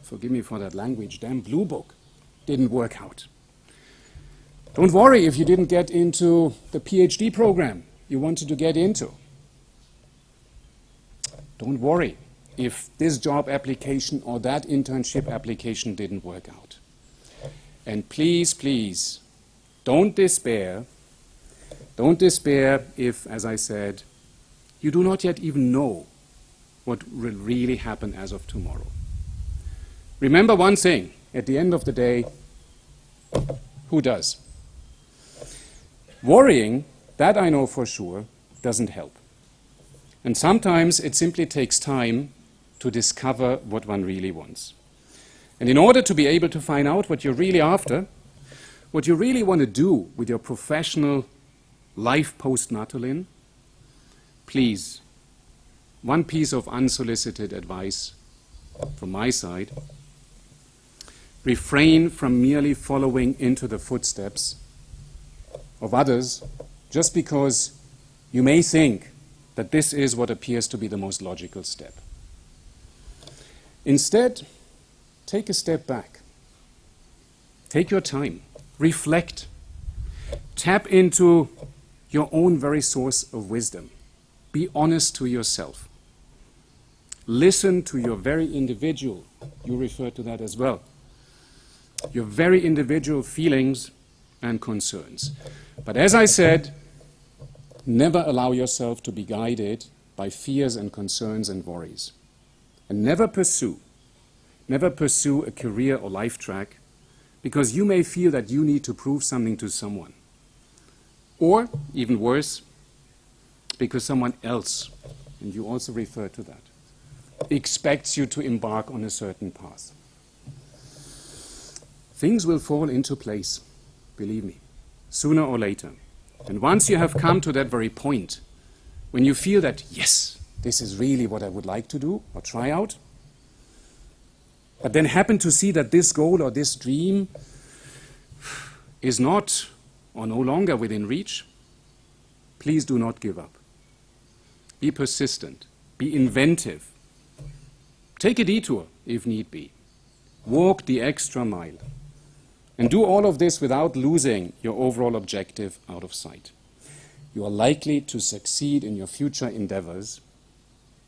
forgive me for that language, damn blue book didn't work out. Don't worry if you didn't get into the PhD program you wanted to get into. Don't worry if this job application or that internship application didn't work out. And please, please, don't despair. Don't despair if, as I said, you do not yet even know what will really happen as of tomorrow. Remember one thing, at the end of the day, who does? Worrying, that I know for sure, doesn't help. And sometimes it simply takes time to discover what one really wants. And in order to be able to find out what you're really after, what you really want to do with your professional life post-Natolin, please, one piece of unsolicited advice from my side: refrain from merely following into the footsteps of others just because you may think that this is what appears to be the most logical step. Instead, take a step back. Take your time. Reflect. Tap into your own very source of wisdom. Be honest to yourself. Listen to your very individual, you refer to that as well, your very individual feelings and concerns. But as I said, never allow yourself to be guided by fears and concerns and worries. And never pursue a career or life track because you may feel that you need to prove something to someone. Or, even worse, because someone else, and you also refer to that, expects you to embark on a certain path. Things will fall into place, believe me, sooner or later. And once you have come to that very point, when you feel that, yes, this is really what I would like to do or try out, but then happen to see that this goal or this dream is not or no longer within reach, please do not give up. Be persistent, be inventive, take a detour if need be, walk the extra mile, and do all of this without losing your overall objective out of sight. You are likely to succeed in your future endeavors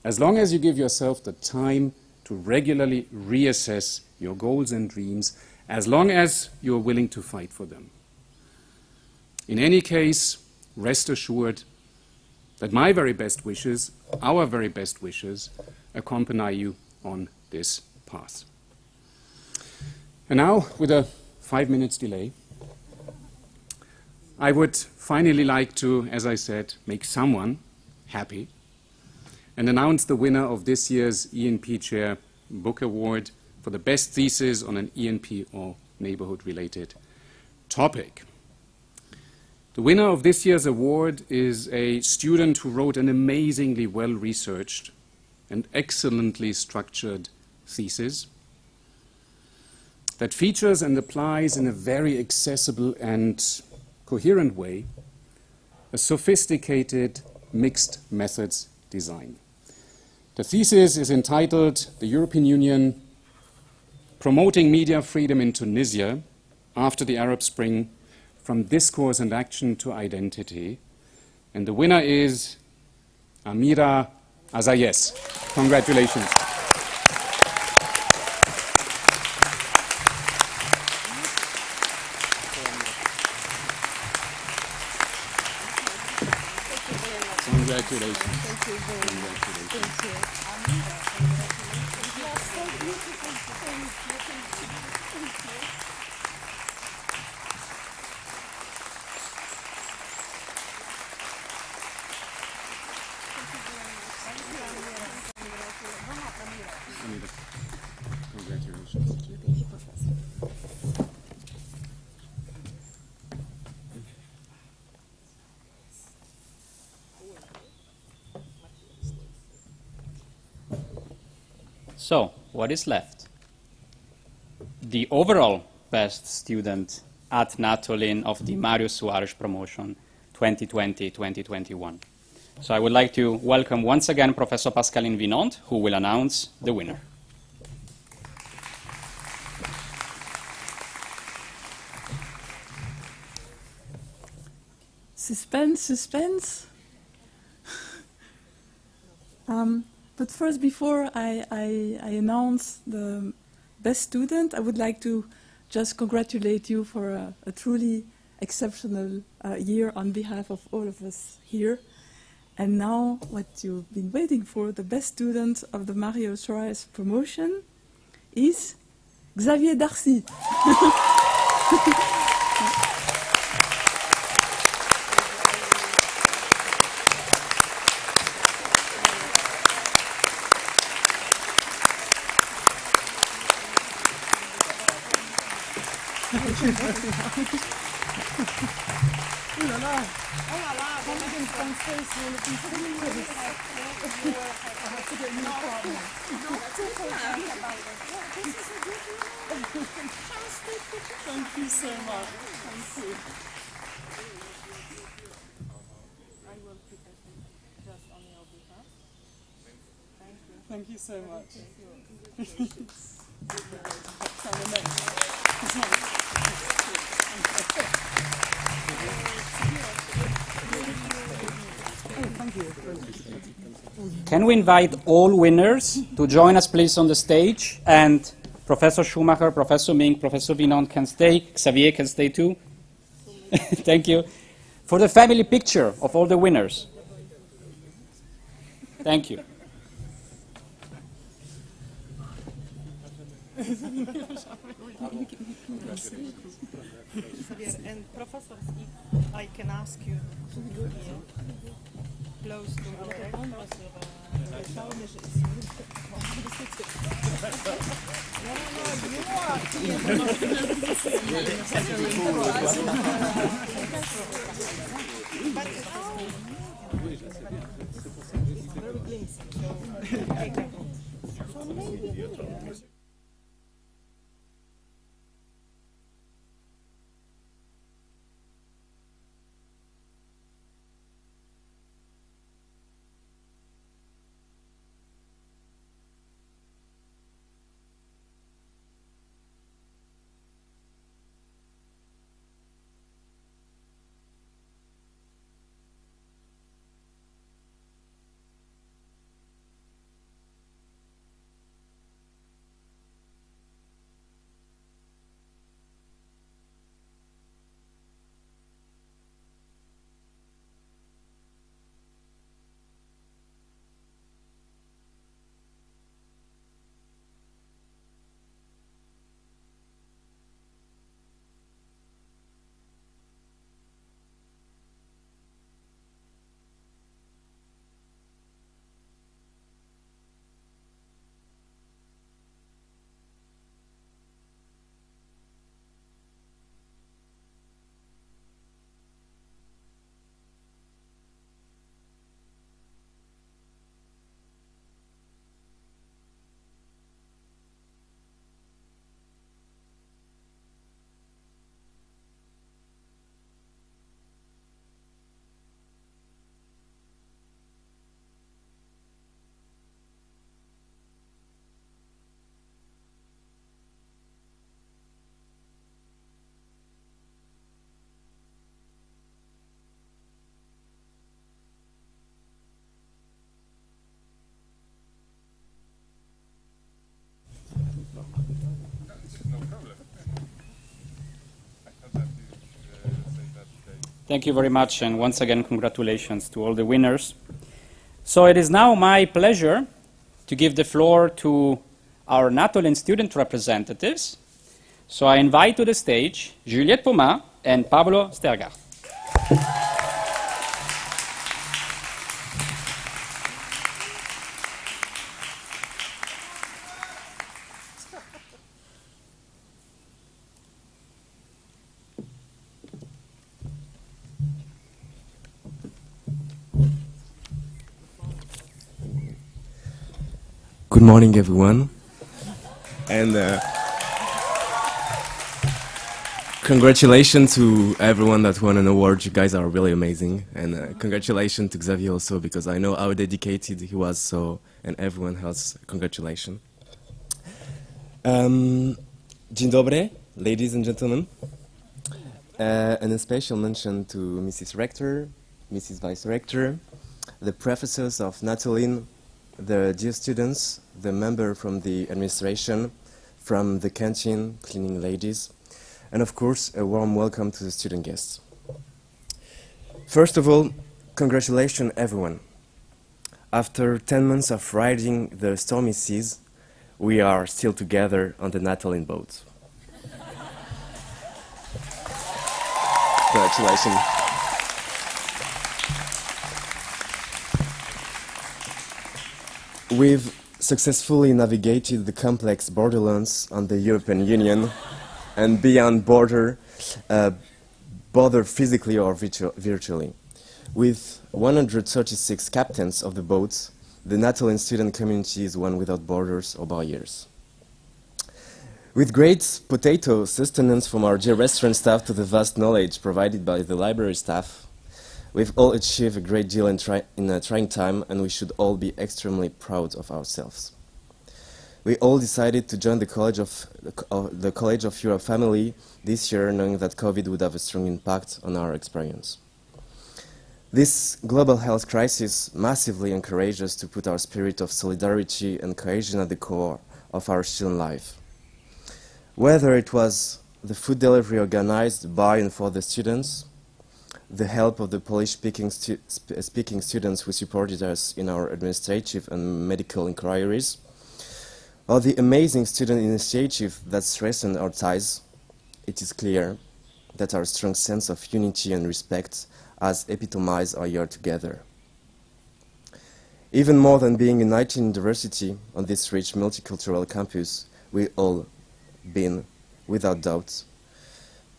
as long as you give yourself the time to regularly reassess your goals and dreams, as long as you are willing to fight for them. In any case, rest assured that my very best wishes, our very best wishes, accompany you on this path. And now, with a 5 minutes delay, I would finally like to, as I said, make someone happy and announce the winner of this year's ENP Chair Book Award for the best thesis on an ENP or neighborhood-related topic. The winner of this year's award is a student who wrote an amazingly well-researched and excellently structured thesis that features and applies in a very accessible and coherent way a sophisticated mixed methods design. The thesis is entitled "The European Union Promoting Media Freedom in Tunisia After the Arab Spring, from Discourse and Action to Identity," and the winner is Amira Azayes. Congratulations. Congratulations. Thank you very much. Thank you. You are so beautiful. Thank you. Thank you. Congratulations. Thank you, Professor. So, what is left? The overall best student at Natolin of the Mário Soares promotion 2020-2021. So I would like to welcome once again Professor Pascaline Vinant, who will announce the winner. Suspense, suspense. But first, before I announce the best student, I would like to just congratulate you for a truly exceptional year on behalf of all of us here. And now, what you've been waiting for, the best student of the Mário Soares promotion is Xavier Darcy. Thank you so much. Thank you. I will keep it just on your behalf. Thank you so much. can we invite all winners to join us, please, on the stage? And Professor Schumacher, Professor Ming, Professor Vinon can stay. Xavier can stay too. Thank you. For the family picture of all the winners. Thank you. And professors, if I can ask you to go here, close to the Thank you very much, and once again, congratulations to all the winners. So it is now my pleasure to give the floor to our Natolin student representatives. So I invite to the stage Juliette Poma and Pablo Stergar. Good morning, everyone, and congratulations to everyone that won an award. You guys are really amazing, and congratulations to Xavier also, because I know how dedicated he was. So, and everyone else, congratulations. Dzień dobry, ladies and gentlemen, and a special mention to Mrs. Rector, Mrs. Vice-Rector, the professors of Natolin, the dear students, the member from the administration, from the canteen, cleaning ladies, and of course a warm welcome to the student guests. First of all, congratulations everyone. After 10 months of riding the stormy seas, we are still together on the Natolin boat. Congratulations. We've successfully navigated the complex borderlands on the European Union and beyond border physically or virtually. With 136 captains of the boats, the Natolin student community is one without borders or barriers. With great potato sustenance from our dear restaurant staff to the vast knowledge provided by the library staff, we've all achieved a great deal in a trying time, and we should all be extremely proud of ourselves. We all decided to join the College of Europe family this year, knowing that COVID would have a strong impact on our experience. This global health crisis massively encourages us to put our spirit of solidarity and cohesion at the core of our student life. Whether it was the food delivery organized by and for the students, the help of the Polish-speaking students who supported us in our administrative and medical inquiries, or the amazing student initiative that strengthened our ties, it is clear that our strong sense of unity and respect has epitomized our year together. Even more than being united in diversity on this rich multicultural campus, we all been, without doubt,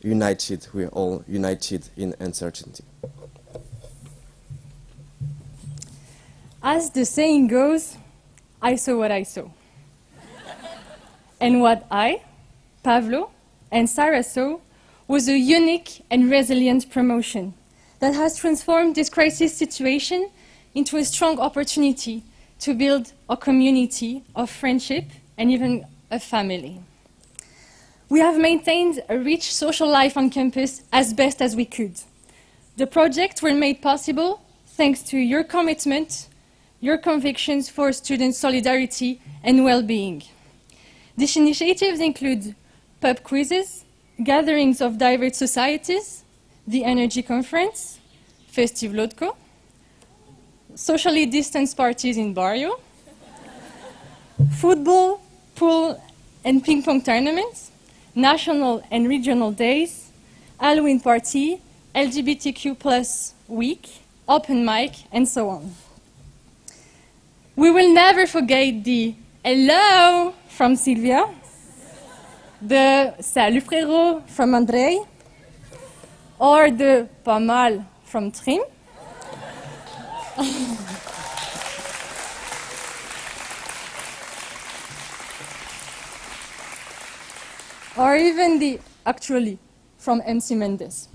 united. We're all united in uncertainty. As the saying goes, I saw what I saw. And what I, Pavlo, and Sarah saw was a unique and resilient promotion that has transformed this crisis situation into a strong opportunity to build a community of friendship and even a family. We have maintained a rich social life on campus as best as we could. The projects were made possible thanks to your commitment, your convictions for student solidarity and well-being. These initiatives include pub quizzes, gatherings of diverse societies, the Energy Conference, Festiv Lodko, socially distanced parties in Barrio, football, pool and ping pong tournaments, national and regional days, Halloween party, LGBTQ+ week, open mic, and so on. We will never forget the hello from Sylvia, the salut frérot from Andrei, or the pas mal from Trim. Or even the actually from MC Mendes.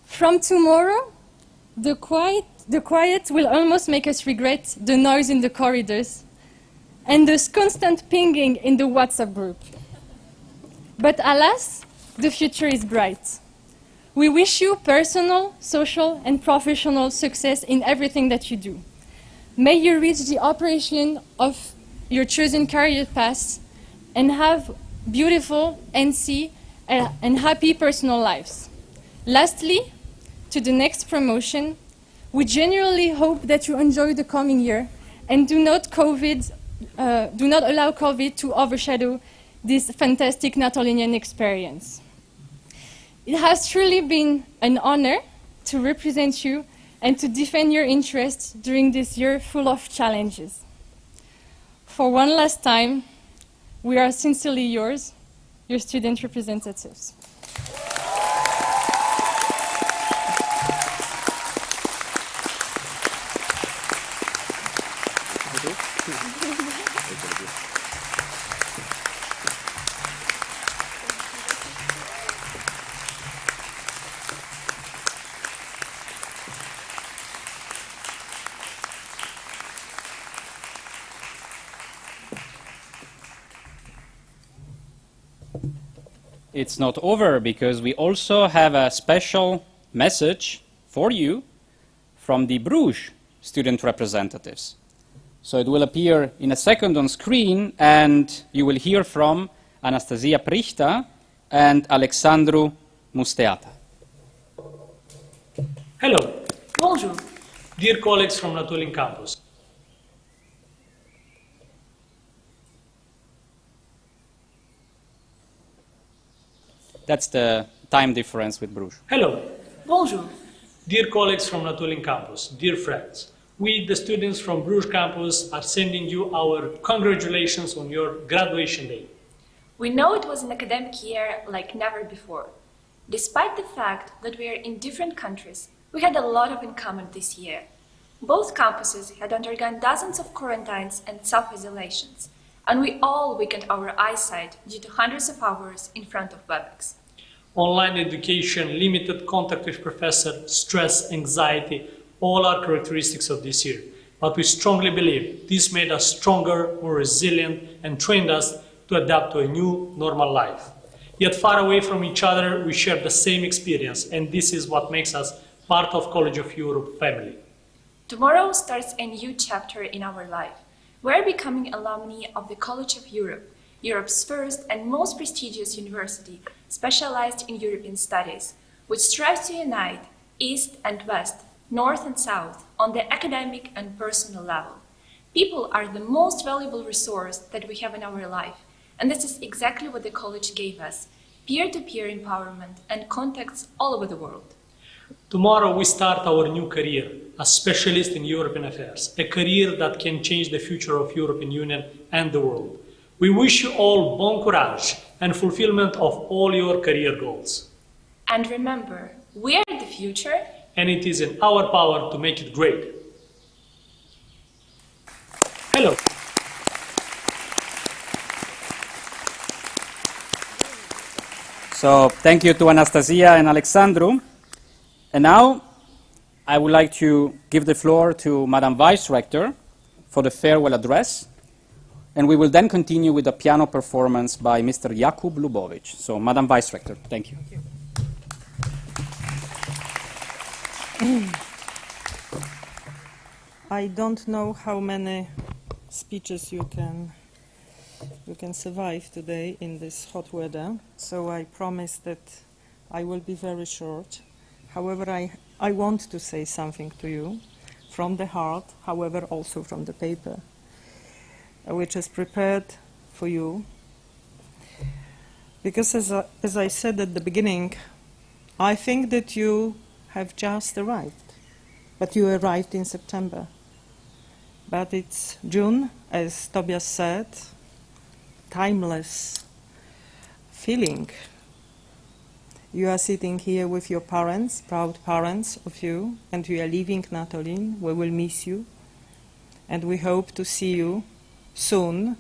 From tomorrow, the quiet will almost make us regret the noise in the corridors and this constant pinging in the WhatsApp group. But alas, the future is bright. We wish you personal, social, and professional success in everything that you do. May you reach the operation of your chosen career path and have beautiful, NC, and happy personal lives. Lastly, to the next promotion, we genuinely hope that you enjoy the coming year and do not allow COVID to overshadow this fantastic Natolinian experience. It has truly been an honor to represent you and to defend your interests during this year full of challenges. For one last time, we are sincerely yours, your student representatives. It's not over because we also have a special message for you from the Bruges student representatives. So it will appear in a second on screen, and you will hear from Anastasia Prichta and Alexandru Musteata. Hello. Bonjour. Dear colleagues from Natolin campus. That's the time difference with Bruges. Hello. Bonjour. Dear colleagues from Natolin campus, dear friends, we, the students from Bruges campus, are sending you our congratulations on your graduation day. We know it was an academic year like never before. Despite the fact that we are in different countries, we had a lot in common this year. Both campuses had undergone dozens of quarantines and self-isolations, and we all weakened our eyesight due to hundreds of hours in front of WebEx. Online education, limited contact with professors, stress, anxiety, all are characteristics of this year. But we strongly believe this made us stronger, more resilient, and trained us to adapt to a new normal life. Yet far away from each other, we share the same experience, and this is what makes us part of College of Europe family. Tomorrow starts a new chapter in our life. We're becoming alumni of the College of Europe, Europe's first and most prestigious university specialized in European studies, which strives to unite East and West, North and South on the academic and personal level. People are the most valuable resource that we have in our life, and this is exactly what the college gave us: peer-to-peer empowerment and contacts all over the world. Tomorrow we start our new career as specialist in European affairs, a career that can change the future of European Union and the world. We wish you all bon courage and fulfillment of all your career goals. And remember, we are the future, and it is in our power to make it great. Hello. So thank you to Anastasia and Alexandru. And now I would like to give the floor to Madam Vice-Rector for the farewell address. And we will then continue with a piano performance by Mr. Jakub LUBOWICZ. So, Madam Vice-Rector, thank you. I don't know how many speeches you can survive today in this hot weather, so I promise that I will be very short. However, I want to say something to you from the heart, however, also from the paper, which is prepared for you. Because as I said at the beginning, I think that you have just arrived, but you arrived in September. But it's June, as Tobias said, timeless feeling. You are sitting here with your parents, proud parents of you, and you are leaving Natolin. We will miss you, and we hope to see you soon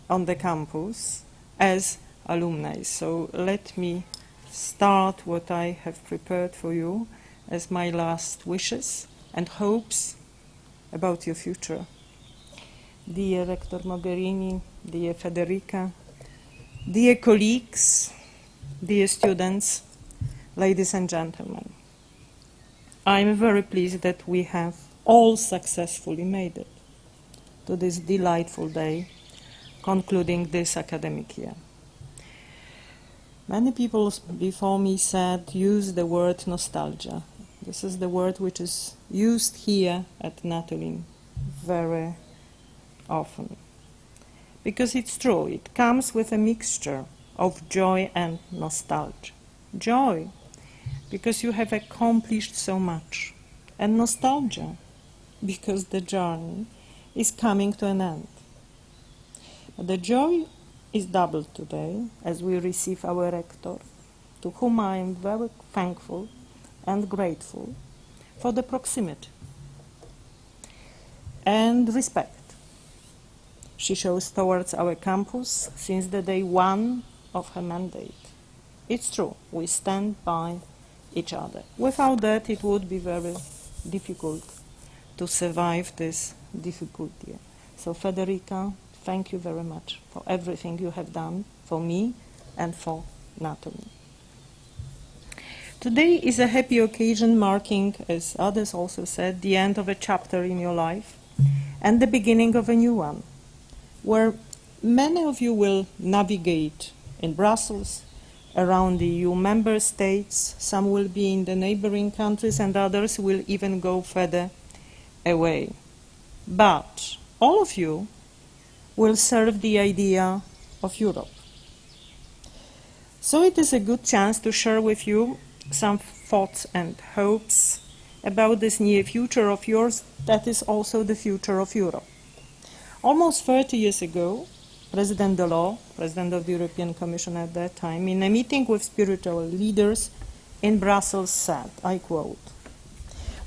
on the campus as alumni. So let me start what I have prepared for you as my last wishes and hopes about your future. Dear Rector Mogherini, dear Federica, dear colleagues, dear students, ladies and gentlemen, I am very pleased that we have all successfully made it to this delightful day, concluding this academic year. Many people before me use the word nostalgia. This is the word which is used here at Natolin very often. Because it's true, it comes with a mixture of joy and nostalgia. Joy, because you have accomplished so much, and nostalgia, because the journey is coming to an end. But the joy is doubled today as we receive our rector, to whom I am very thankful and grateful for the proximity and respect she shows towards our campus since the day one of her mandate. It's true, we stand by each other. Without that, it would be very difficult to survive this difficult year. So, Federica, thank you very much for everything you have done for me and for Natolin. Today is a happy occasion marking, as others also said, the end of a chapter in your life and the beginning of a new one, where many of you will navigate in Brussels, around the EU member states, some will be in the neighboring countries, and others will even go further away. But all of you will serve the idea of Europe. So it is a good chance to share with you some thoughts and hopes about this near future of yours that is also the future of Europe. Almost 30 years ago, President Delors, President of the European Commission at that time, in a meeting with spiritual leaders in Brussels said, I quote,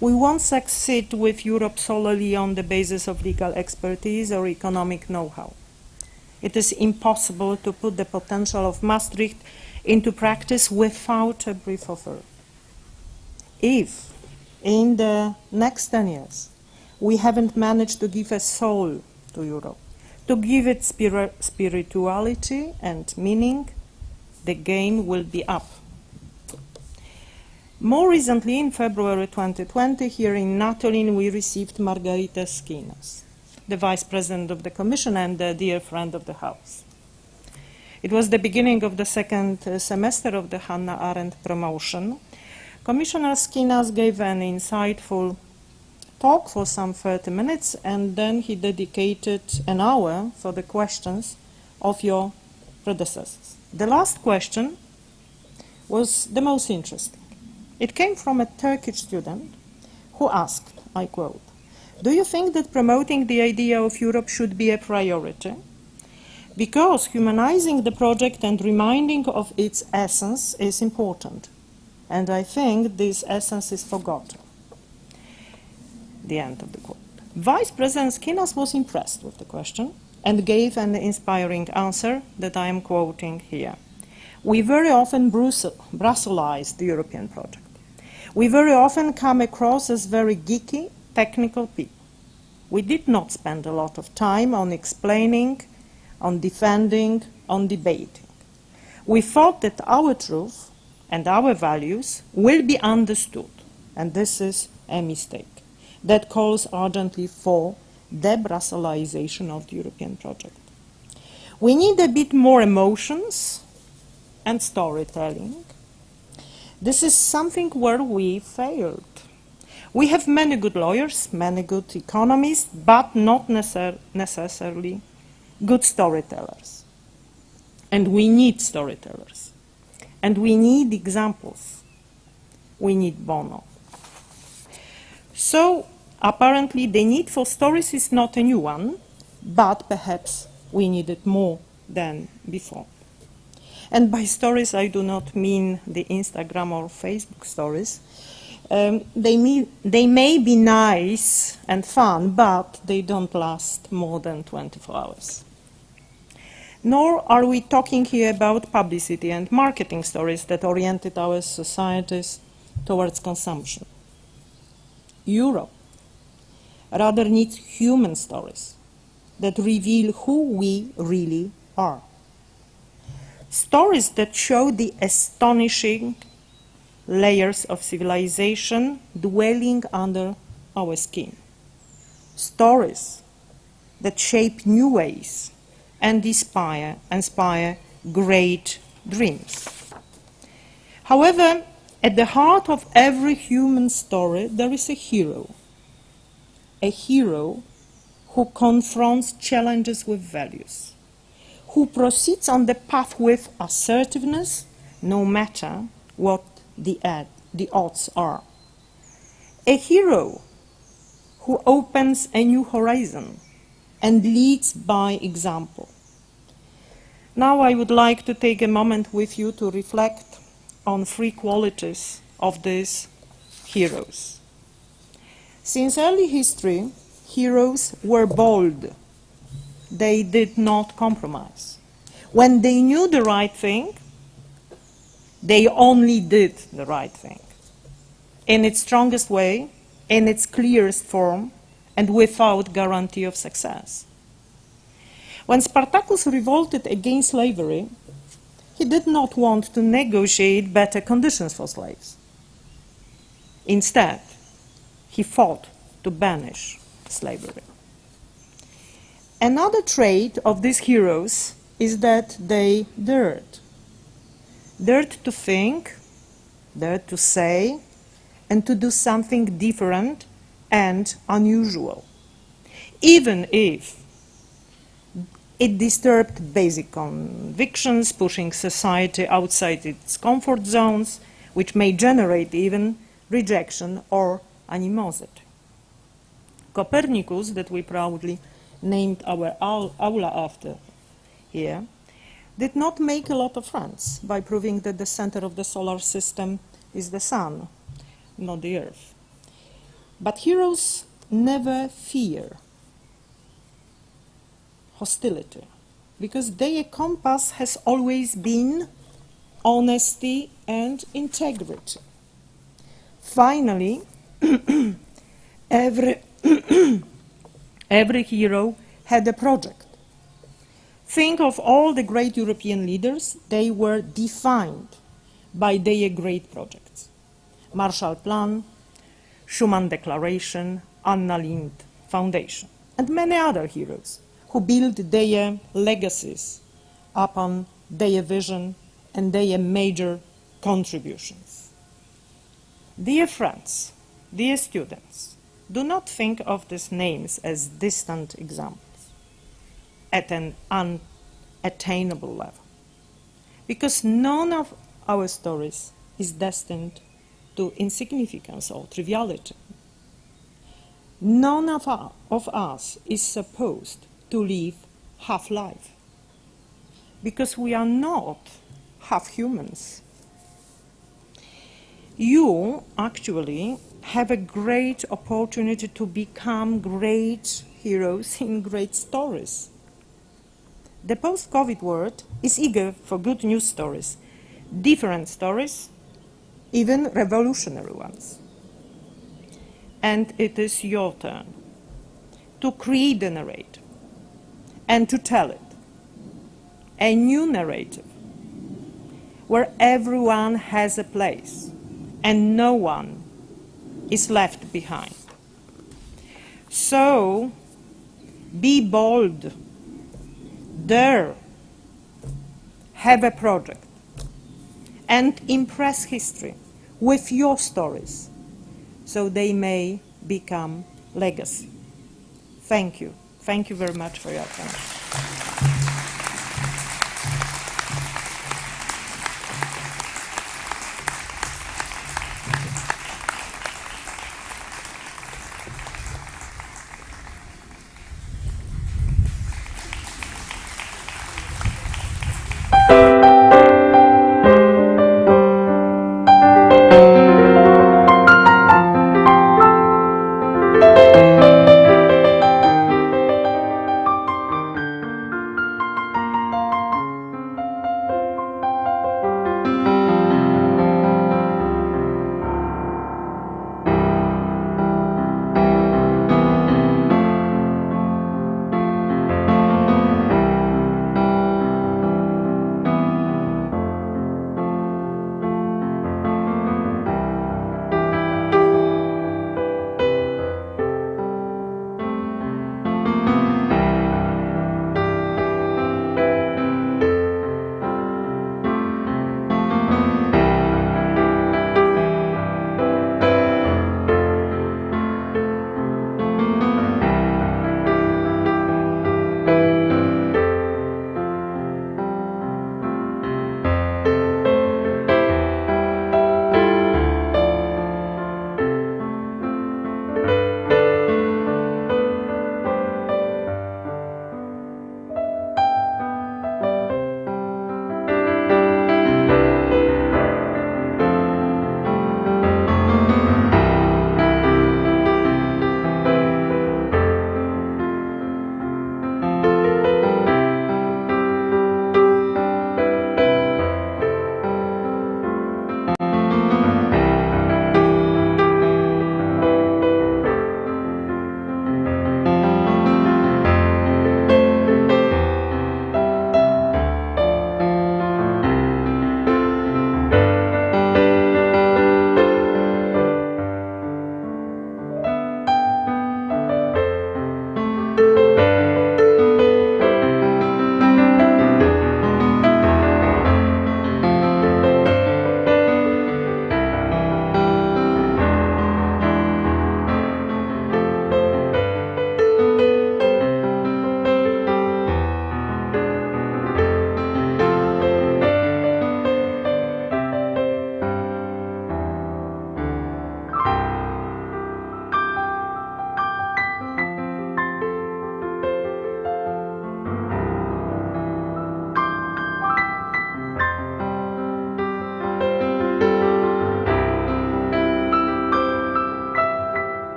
"We won't succeed with Europe solely on the basis of legal expertise or economic know-how. It is impossible to put the potential of Maastricht into practice without a brief offer. If, in the next 10 years, we haven't managed to give a soul to Europe, to give it spirituality and meaning, the game will be up." More recently, in February 2020, here in Natolin, we received Margarita Skinas, the Vice President of the Commission and a dear friend of the House. It was the beginning of the second semester of the Hannah Arendt promotion. Commissioner Skinas gave an insightful talk for some 30 minutes, and then he dedicated an hour for the questions of your predecessors. The last question was the most interesting. It came from a Turkish student who asked, I quote, "Do you think that promoting the idea of Europe should be a priority? Because humanizing the project and reminding of its essence is important. And I think this essence is forgotten." The end of the quote. Vice President Skinas was impressed with the question and gave an inspiring answer that I am quoting here. "We very often Brusselize the European project. We very often come across as very geeky, technical people. We did not spend a lot of time on explaining, on defending, on debating. We thought that our truth and our values will be understood, and this is a mistake that calls urgently for de-Brusselization of the European project. We need a bit more emotions and storytelling. This is something where we failed. We have many good lawyers, many good economists, but not necessarily good storytellers. And we need storytellers. And we need examples. We need Bono. So, apparently, the need for stories is not a new one, but perhaps we need it more than before. And by stories, I do not mean the Instagram or Facebook stories. They may be nice and fun, but they don't last more than 24 hours. Nor are we talking here about publicity and marketing stories that oriented our societies towards consumption. Europe rather needs human stories that reveal who we really are. Stories that show the astonishing layers of civilization dwelling under our skin. Stories that shape new ways and inspire great dreams. However, at the heart of every human story, there is a hero who confronts challenges with values, who proceeds on the path with assertiveness, no matter what the odds are. A hero who opens a new horizon and leads by example. Now I would like to take a moment with you to reflect on three qualities of these heroes. Since early history, heroes were bold. They did not compromise. When they knew the right thing, they only did the right thing, in its strongest way, in its clearest form, and without guarantee of success. When Spartacus revolted against slavery, he did not want to negotiate better conditions for slaves. Instead, he fought to banish slavery. Another trait of these heroes is that they dared to think, dared to say, and to do something different and unusual, even if it disturbed basic convictions, pushing society outside its comfort zones, which may generate even rejection or animosity. Copernicus, that we proudly named our aula after here, did not make a lot of friends by proving that the center of the solar system is the sun, not the earth. But heroes never fear hostility, because their compass has always been honesty and integrity. Finally, every hero had a project. Think of all the great European leaders. They were defined by their great projects. Marshall Plan, Schuman Declaration, Anna Lindh Foundation, and many other heroes who built their legacies upon their vision and their major contributions. Dear friends, dear students, do not think of these names as distant examples at an unattainable level, because none of our stories is destined to insignificance or triviality. None of us is supposed to live half life, because we are not half humans. You actually have a great opportunity to become great heroes in great stories. The post-COVID world is eager for good news stories, different stories, even revolutionary ones. And it is your turn to create the narrative and to tell it, a new narrative where everyone has a place and no one is left behind. So be bold, dare, have a project, and impress history with your stories so they may become legacy. Thank you. Thank you very much for your attention.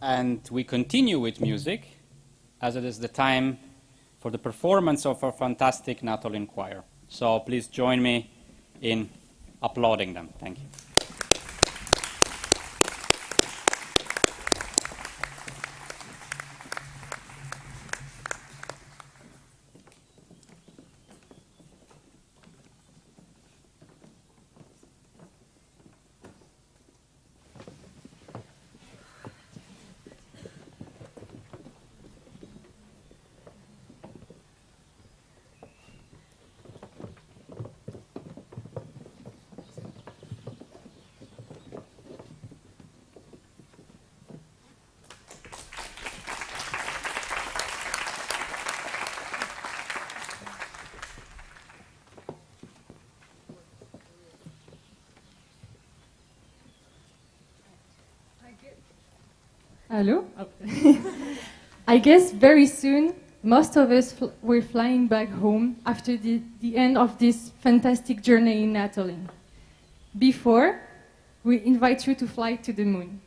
and we continue with music, as it is the time for the performance of our fantastic Natolin Choir. So please join me in applauding them. Thank you. Hello? I guess very soon most of us were flying back home after the end of this fantastic journey in Natolin. Before, we invite you to fly to the moon.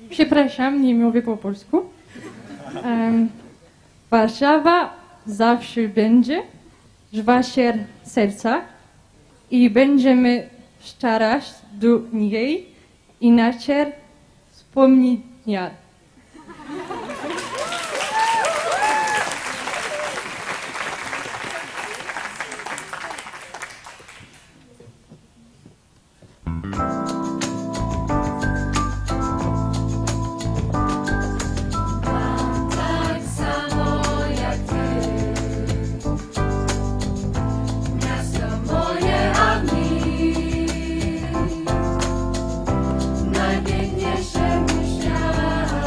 Przepraszam, nie mówię po polsku. Warszawa zawsze będzie w waszych sercach i będziemy starać do niej i nasze wspomnienia. Najpiękniejsze mój świat.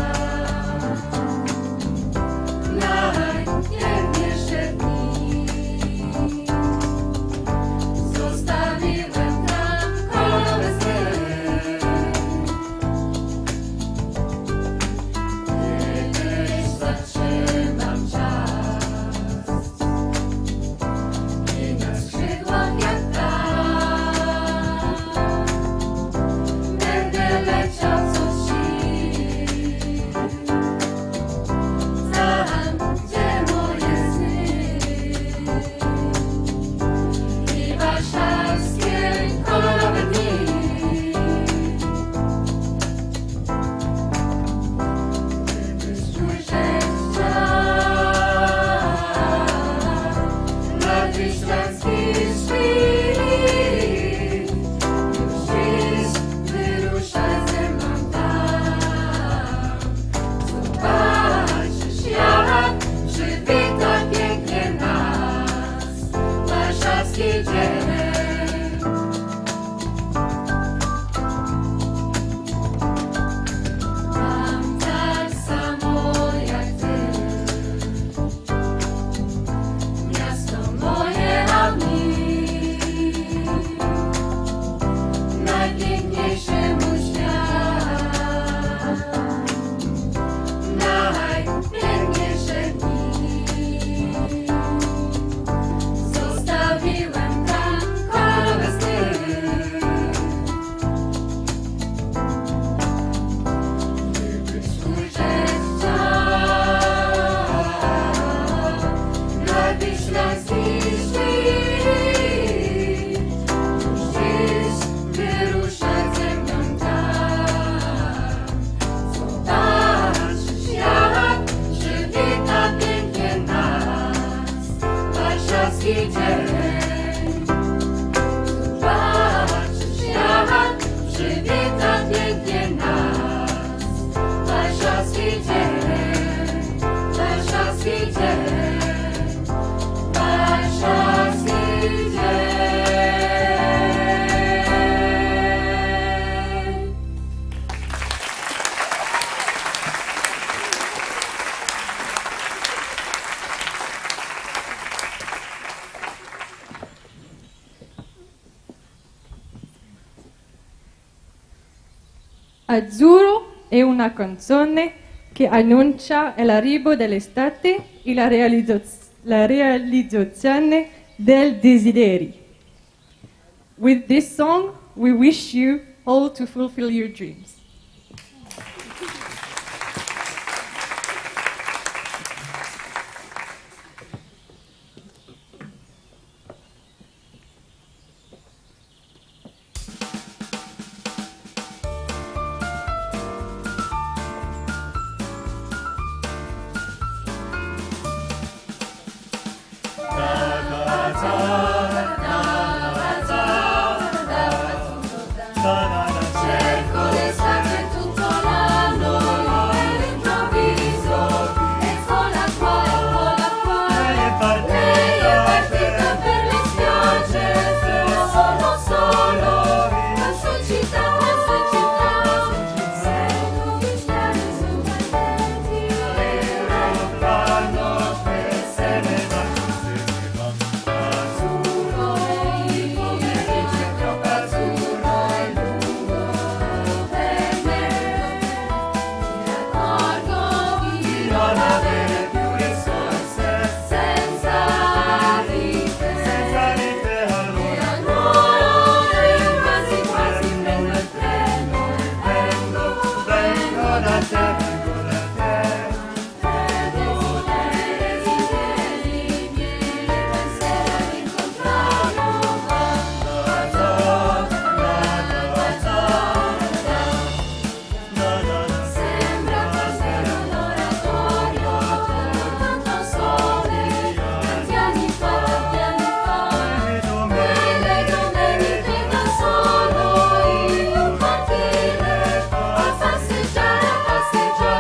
Azzurro è una canzone che annuncia l'arrivo dell'estate e la realizzazione del desideri. With this song, we wish you all to fulfill your dreams. Cerco l'estate tutto l'anno, all'improvviso, eccola qua, lei è partita per le spiagge, sono solo, la sua città, sento fischiare su battenti, l'aeroplano che se ne va, azzurro è il pomeriggio, è troppo azzurro, è lungo per me, mi accorgo di non avere più risorse, senza di te, e allora io quasi quasi prendo il treno e vengo da te, desideri miei, pensieri all'incontrarlo, sembra fosse un oratorio, tanto sole, tanti anni fa, nelle domenica da solo, in un cortile, a passeggiare, azzurro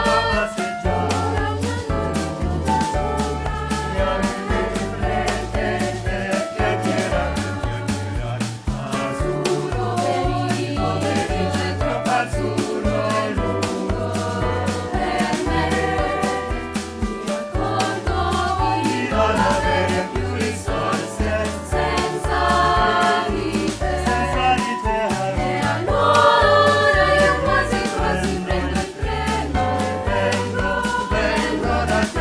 per il pomeriggio, è troppo azzurro, è lungo per me, mi accorgo di non avere più risorse, senza di te, e allora io quasi quasi prendo il treno e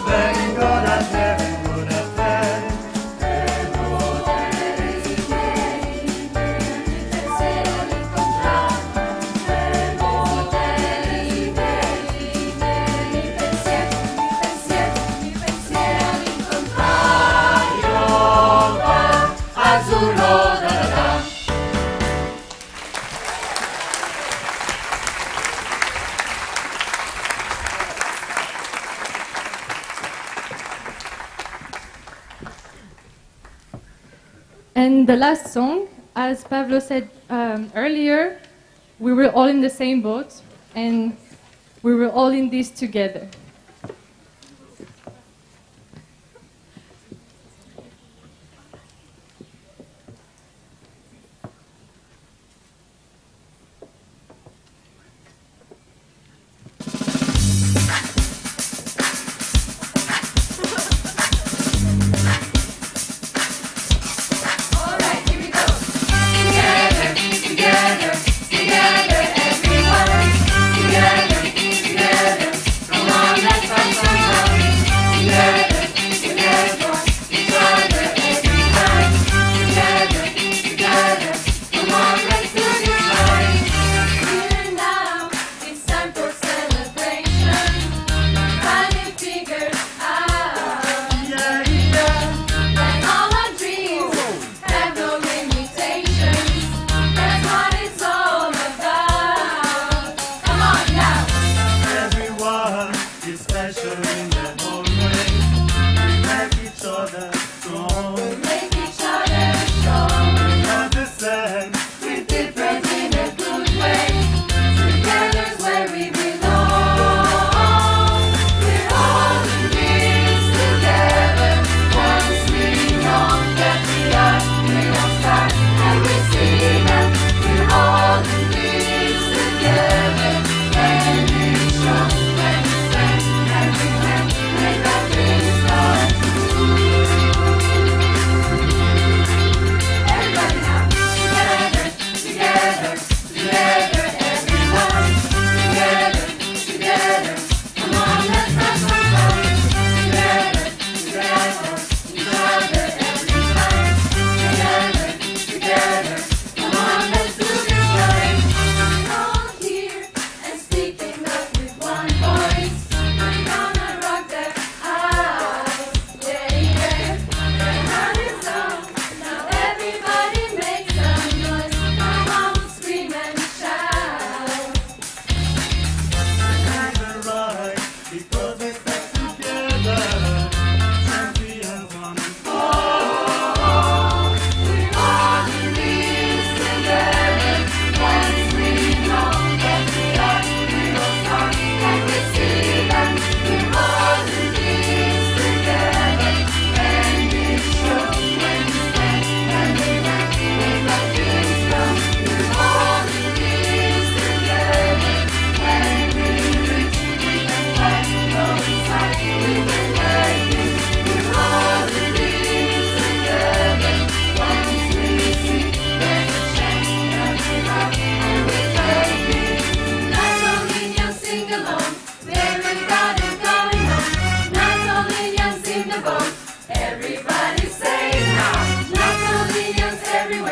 vengo da te, desideri miei, pensieri all'incontrario, azzurro, da da da. And the last song, as Pavlo said earlier, we were all in the same boat and we were all in this together. All right, here we go. Together, together, together, everyone. Together, together, come on.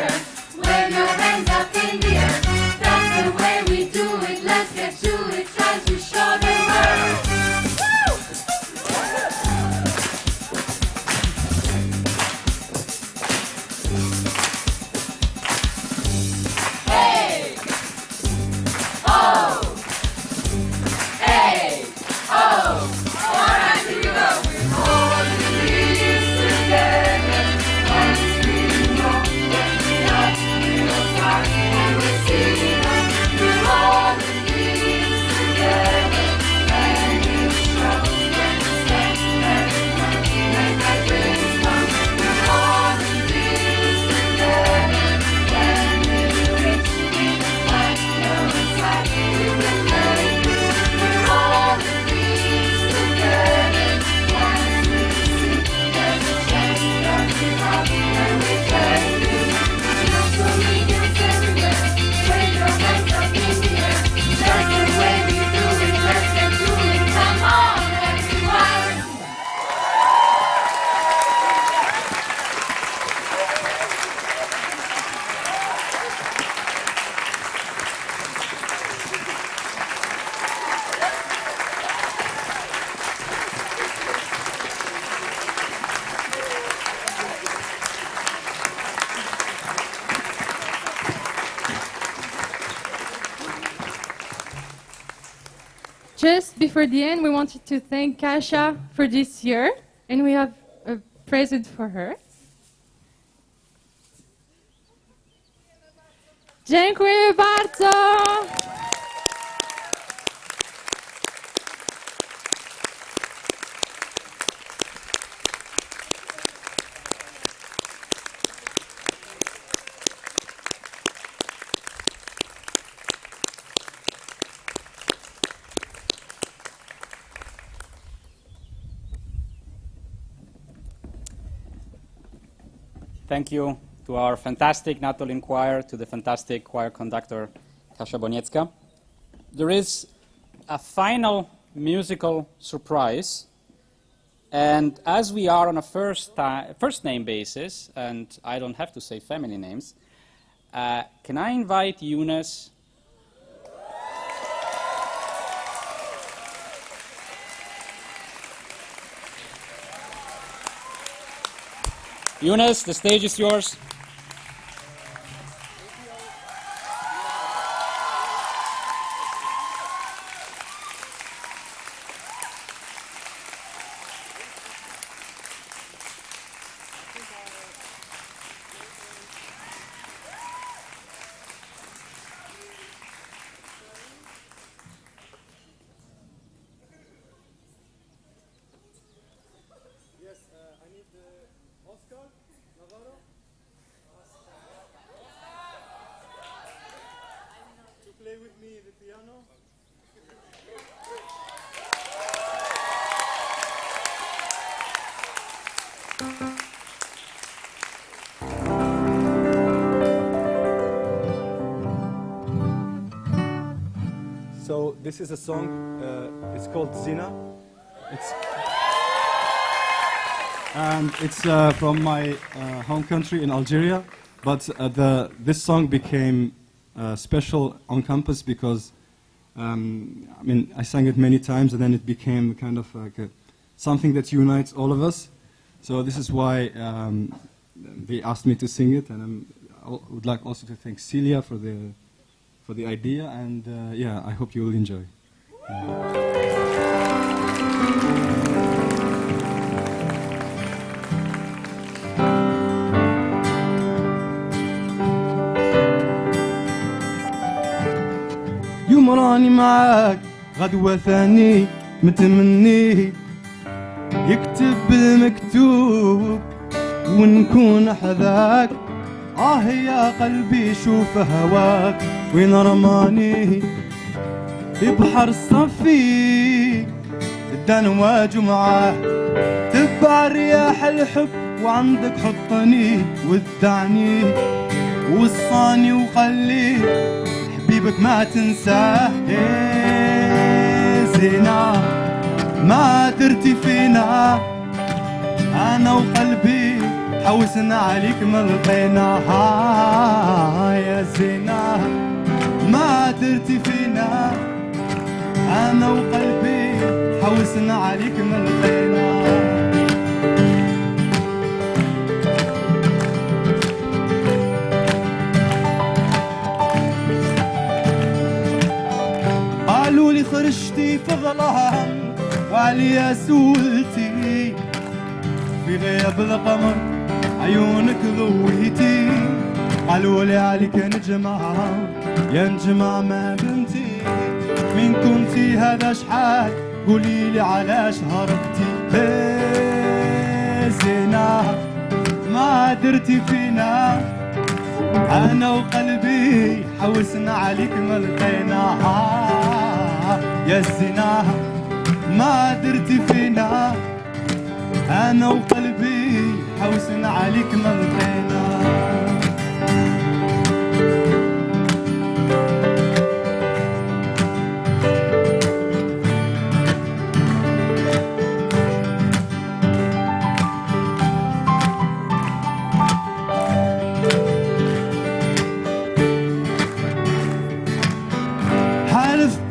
somewhere. Wave your hands up in the air. That's the way we do it. Let's get to it. Try to show the world. Hey! Oh! Hey! Oh! All right, here we go. We're all in this together. Once we know that we're not in the dark and we see them. We're all in this together. And it shows when we stand everyone and that brings come. We're all in this together. When we reach, we can find no inside. We can make it. We're all in this together. Once we see there's a chance that we have and we take it. Natolin is everywhere. Wave your hands up in the air. That's the way we do it. Let's get to it. Come on, everyone. Just before the end, we wanted to thank Kasia for this year, and we have a present for her. Dziękuję bardzo! Thank you to our fantastic Natolin Choir, to the fantastic choir conductor, Kasia Boniecka. There is a final musical surprise, and as we are on a first name basis, and I don't have to say family names, can I invite Eunice? Eunice, the stage is yours. Play with me the piano. So this is a song. It's called Zina. It's from my home country in Algeria. But this song became special on campus because I sang it many times, and then it became kind of like something that unites all of us. So this is why they asked me to sing it, and I would like also to thank Celia for the idea, and yeah, I hope you will enjoy. يوم راني معاك غدوة ثاني متمني يكتب بالمكتوب ونكون حذاك يا قلبي شوف هواك وين رماني في بحر الصفي الدنواج معاه تبع رياح الحب وعندك حطني ودعني وصاني وخلي حبيبك ما تنساه زينة ما درتي فينا أنا وقلبي حوسنا عليك ما لقيناها يا زينة ما درتي فينا أنا وقلبي حوسنا عليك ما لقيناها قالوا لي خرجتي في ظلام وعليا سولتي في غياب القمر عيونك ضويتي قالوا لي عليك نجمة يا نجمة ما بنتي مين كنتي هذا شحال قولي لي علاش هربتي زينة ما درتي فينا أنا وقلبي حوسنا عليك ما لقيناها يا زينة ما درتي فينا أنا وقلبي حوسنا عليك ما لقيناها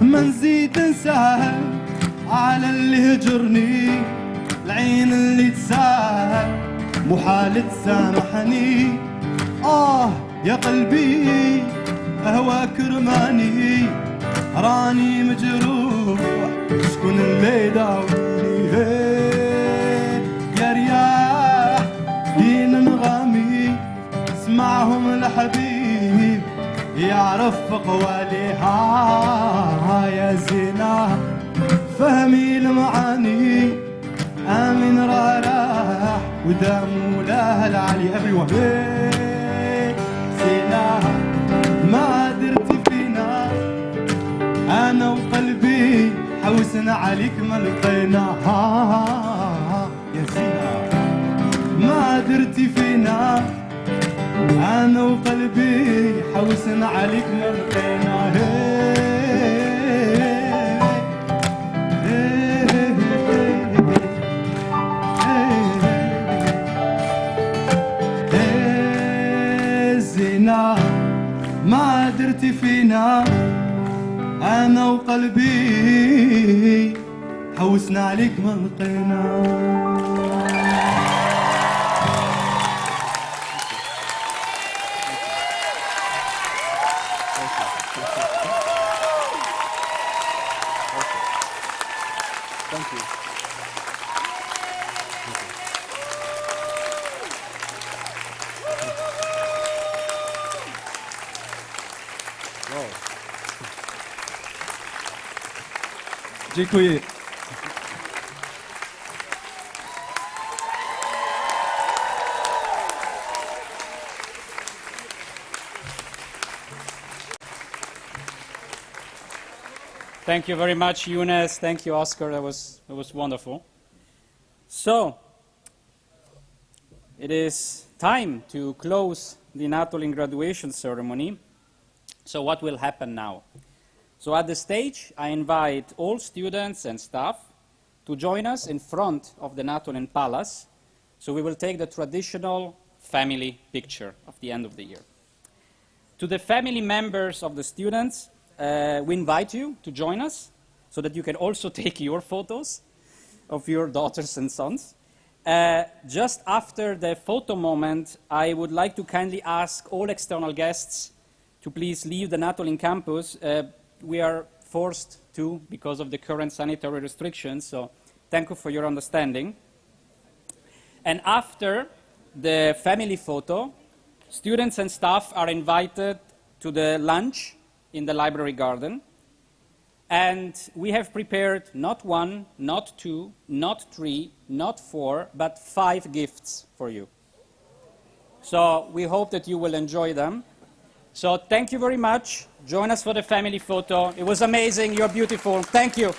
ما نزيد نسهل على اللي هجرني العين اللي تسهل محال تسامحني يا قلبي أهواك رماني راني مجروح شكون اللي يداويني يا رياح دين نغامي اسمعهم الحبيب يعرف قواليها يا زينة فهمي المعاني آمين راح ودامو لها العلي everyone زينة ما درتي فينا أنا وقلبي حوسنا عليك ما لقيناها يا زينة ما درتي فينا أنا وقلبي حوسنا عليك ما لقيناها زينة ما درتي فينا أنا وقلبي حوسنا عليك ما لقيناها Dziękuję. Thank you very much, Younes. Thank you, Oscar. That was wonderful. So, it is time to close the Natolin graduation ceremony. So what will happen now? So at the stage, I invite all students and staff to join us in front of the Natolin Palace. So we will take the traditional family picture of the end of the year. To the family members of the students, we invite you to join us so that you can also take your photos of your daughters and sons. Just after the photo moment, I would like to kindly ask all external guests to please leave the Natolin campus. We are forced to because of the current sanitary restrictions, so thank you for your understanding. And after the family photo, students and staff are invited to the lunch in the library garden. And we have prepared not 1, not 2, not 3, not 4, but 5 gifts for you. So we hope that you will enjoy them. So thank you very much. Join us for the family photo. It was amazing. You're beautiful. Thank you.